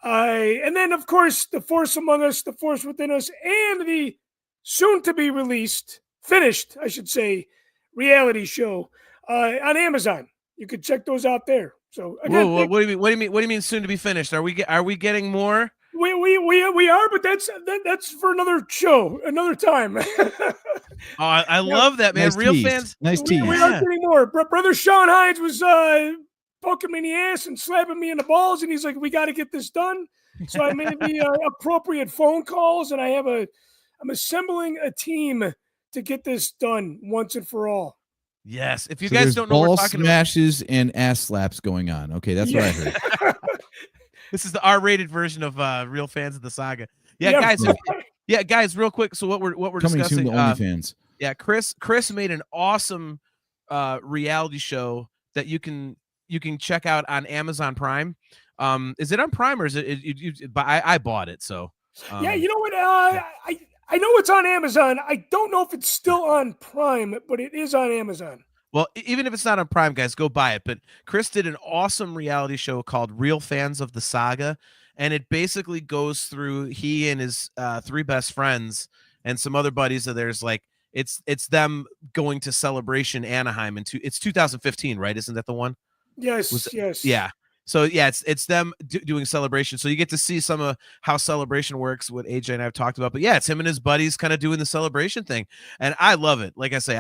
And then, of course, The Force Among Us, The Force Within Us, and the soon-to-be released, finished, I should say, reality show on Amazon. You could check those out there. So again, what do you mean? What do you mean soon to be finished? Are we getting more? We are, but that's for another show, another time. I love that, man. Nice Real tease. fans. Nice tease. We aren't getting more. Brother Sean Hines was poking me in the ass and slapping me in the balls, and he's like, "We got to get this done." So I made the appropriate phone calls, and I'm assembling a team to get this done once and for all. Yes. If you guys don't know, ball we're talking smashes and ass slaps going on. Okay, that's what I heard. This is the R-rated version of Real Fans of the Saga. Yeah, guys, real quick. So what we're Coming discussing. soon to OnlyFans. Yeah, Chris made an awesome reality show that you can check out on Amazon Prime. Is it on Prime or is it? I bought it, so. Yeah, you know what? I know it's on Amazon. I don't know if it's still on Prime, but it is on Amazon. Well, even if it's not on Prime, guys, go buy it. But Chris did an awesome reality show called Real Fans of the Saga, and it basically goes through he and his three best friends and some other buddies of theirs. Like it's them going to Celebration Anaheim, and it's 2015, right? Isn't that the one? Yes, yes. Yeah. So yeah, it's them doing Celebration. So you get to see some of how Celebration works, what AJ and I have talked about. But yeah, it's him and his buddies kind of doing the Celebration thing, and I love it. Like I say,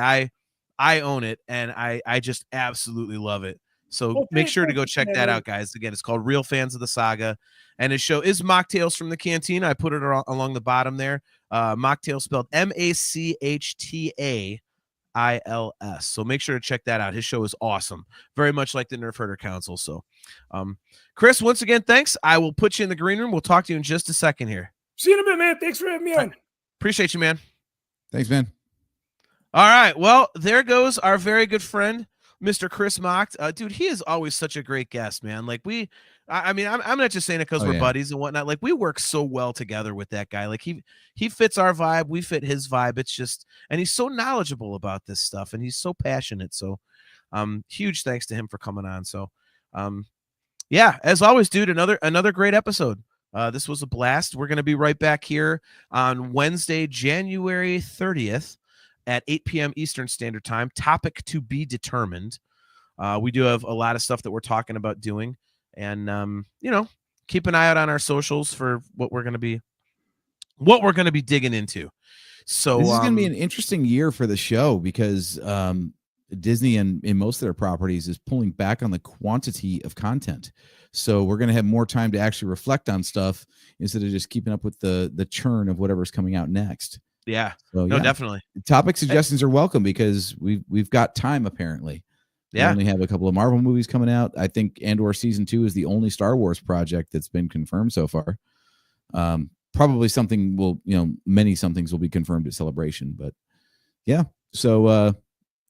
I own it, and I just absolutely love it. So make sure to go check that out, guys. Again, it's called Real Fans of the Saga, and his show is Mocktails from the Cantina. I put it along the bottom there. Mocktails spelled MACHTAILS. So make sure to check that out. His show is awesome, very much like the Nerfherder Council. So, Chris, once again, thanks. I will put you in the green room. We'll talk to you in just a second here. See you in a bit, man. Thanks for having me on. Appreciate you, man. Thanks, man. All right. Well, there goes our very good friend, Mr. Chris Mocked. Dude, he is always such a great guest, man. Like I'm not just saying it because we're buddies and whatnot. Like we work so well together with that guy. Like he fits our vibe. We fit his vibe. It's just, and he's so knowledgeable about this stuff and he's so passionate. So, huge thanks to him for coming on. So, yeah, as always, dude, another great episode. This was a blast. We're going to be right back here on Wednesday, January 30th. At 8 p.m. Eastern Standard Time. Topic to be determined. We do have a lot of stuff that we're talking about doing. And, keep an eye out on our socials for what we're going to be what we're going to be digging into. So this is going to be an interesting year for the show because Disney and in most of their properties is pulling back on the quantity of content. So we're going to have more time to actually reflect on stuff instead of just keeping up with the churn of whatever's coming out next. Yeah. So, no, definitely. Topic suggestions are welcome because we've got time apparently. Yeah. We only have a couple of Marvel movies coming out. I think Andor season 2 is the only Star Wars project that's been confirmed so far. Probably something many somethings will be confirmed at Celebration, but yeah. So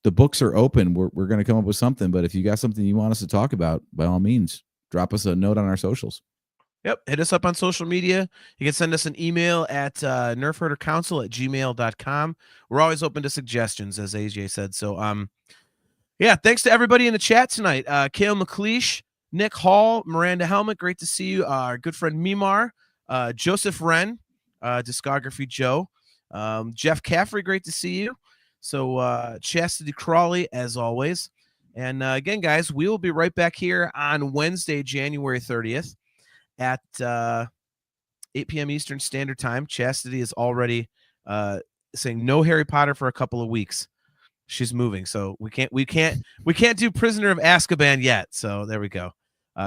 the books are open. We're going to come up with something, but if you got something you want us to talk about, by all means, drop us a note on our socials. Yep. Hit us up on social media. You can send us an email at nerfherdercouncil@gmail.com. We're always open to suggestions, as AJ said. So, yeah, thanks to everybody in the chat tonight. Kale McLeish, Nick Hall, Miranda Helmet, great to see you. Our good friend Mimar, Joseph Wren, Discography Joe, Jeff Caffrey, great to see you. So Chastity Crawley, as always. And again, guys, we will be right back here on Wednesday, January 30th at 8 p.m. Eastern Standard Time. Chastity is already saying no Harry Potter for a couple of weeks. She's moving, so we can't do Prisoner of Azkaban yet. So there we go.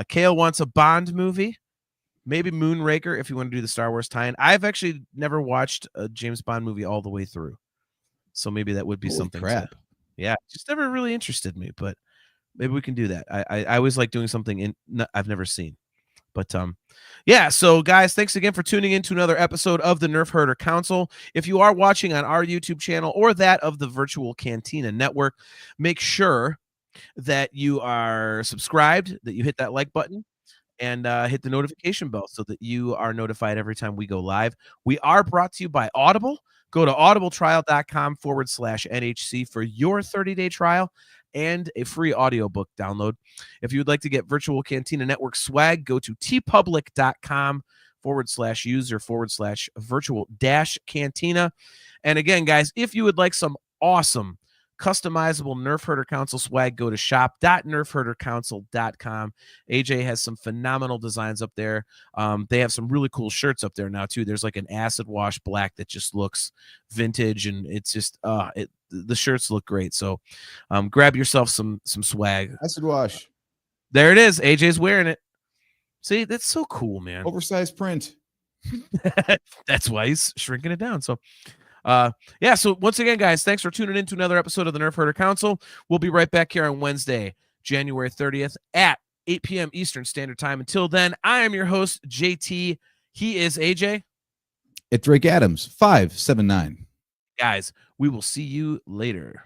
Kale wants a Bond movie, maybe Moonraker if you want to do the Star Wars tie-in. I've actually never watched a James Bond movie all the way through, so maybe that would be something. Crap. Yeah, just never really interested me, but maybe we can do that. I always like doing something I've never seen. But yeah, so guys, thanks again for tuning in to another episode of the Nerfherder Council. If you are watching on our YouTube channel or that of the Virtual Cantina Network, make sure that you are subscribed, that you hit that like button, and hit the notification bell so that you are notified every time we go live. We are brought to you by Audible. Go to audibletrial.com/NHC for your 30-day trial and a free audiobook download. If you would like to get Virtual Cantina Network swag, go to tpublic.com/user/virtual-cantina. And again, guys, if you would like some awesome customizable Nerfherder Council swag, go to shop.nerfherdercouncil.com. AJ has some phenomenal designs up there. They have some really cool shirts up there now too. There's like an acid wash black that just looks vintage, and it's just the shirts look great. So grab yourself some swag. Acid wash. There it is. AJ's wearing it. See, that's so cool, man. Oversized print. That's why he's shrinking it down. So yeah, so once again, guys, thanks for tuning in to another episode of the Nerfherder Council. We'll be right back here on Wednesday, January 30th at 8 p.m. Eastern Standard Time. Until then, I am your host, JT. He is AJ. It's Drake Adams, 579. Guys, we will see you later.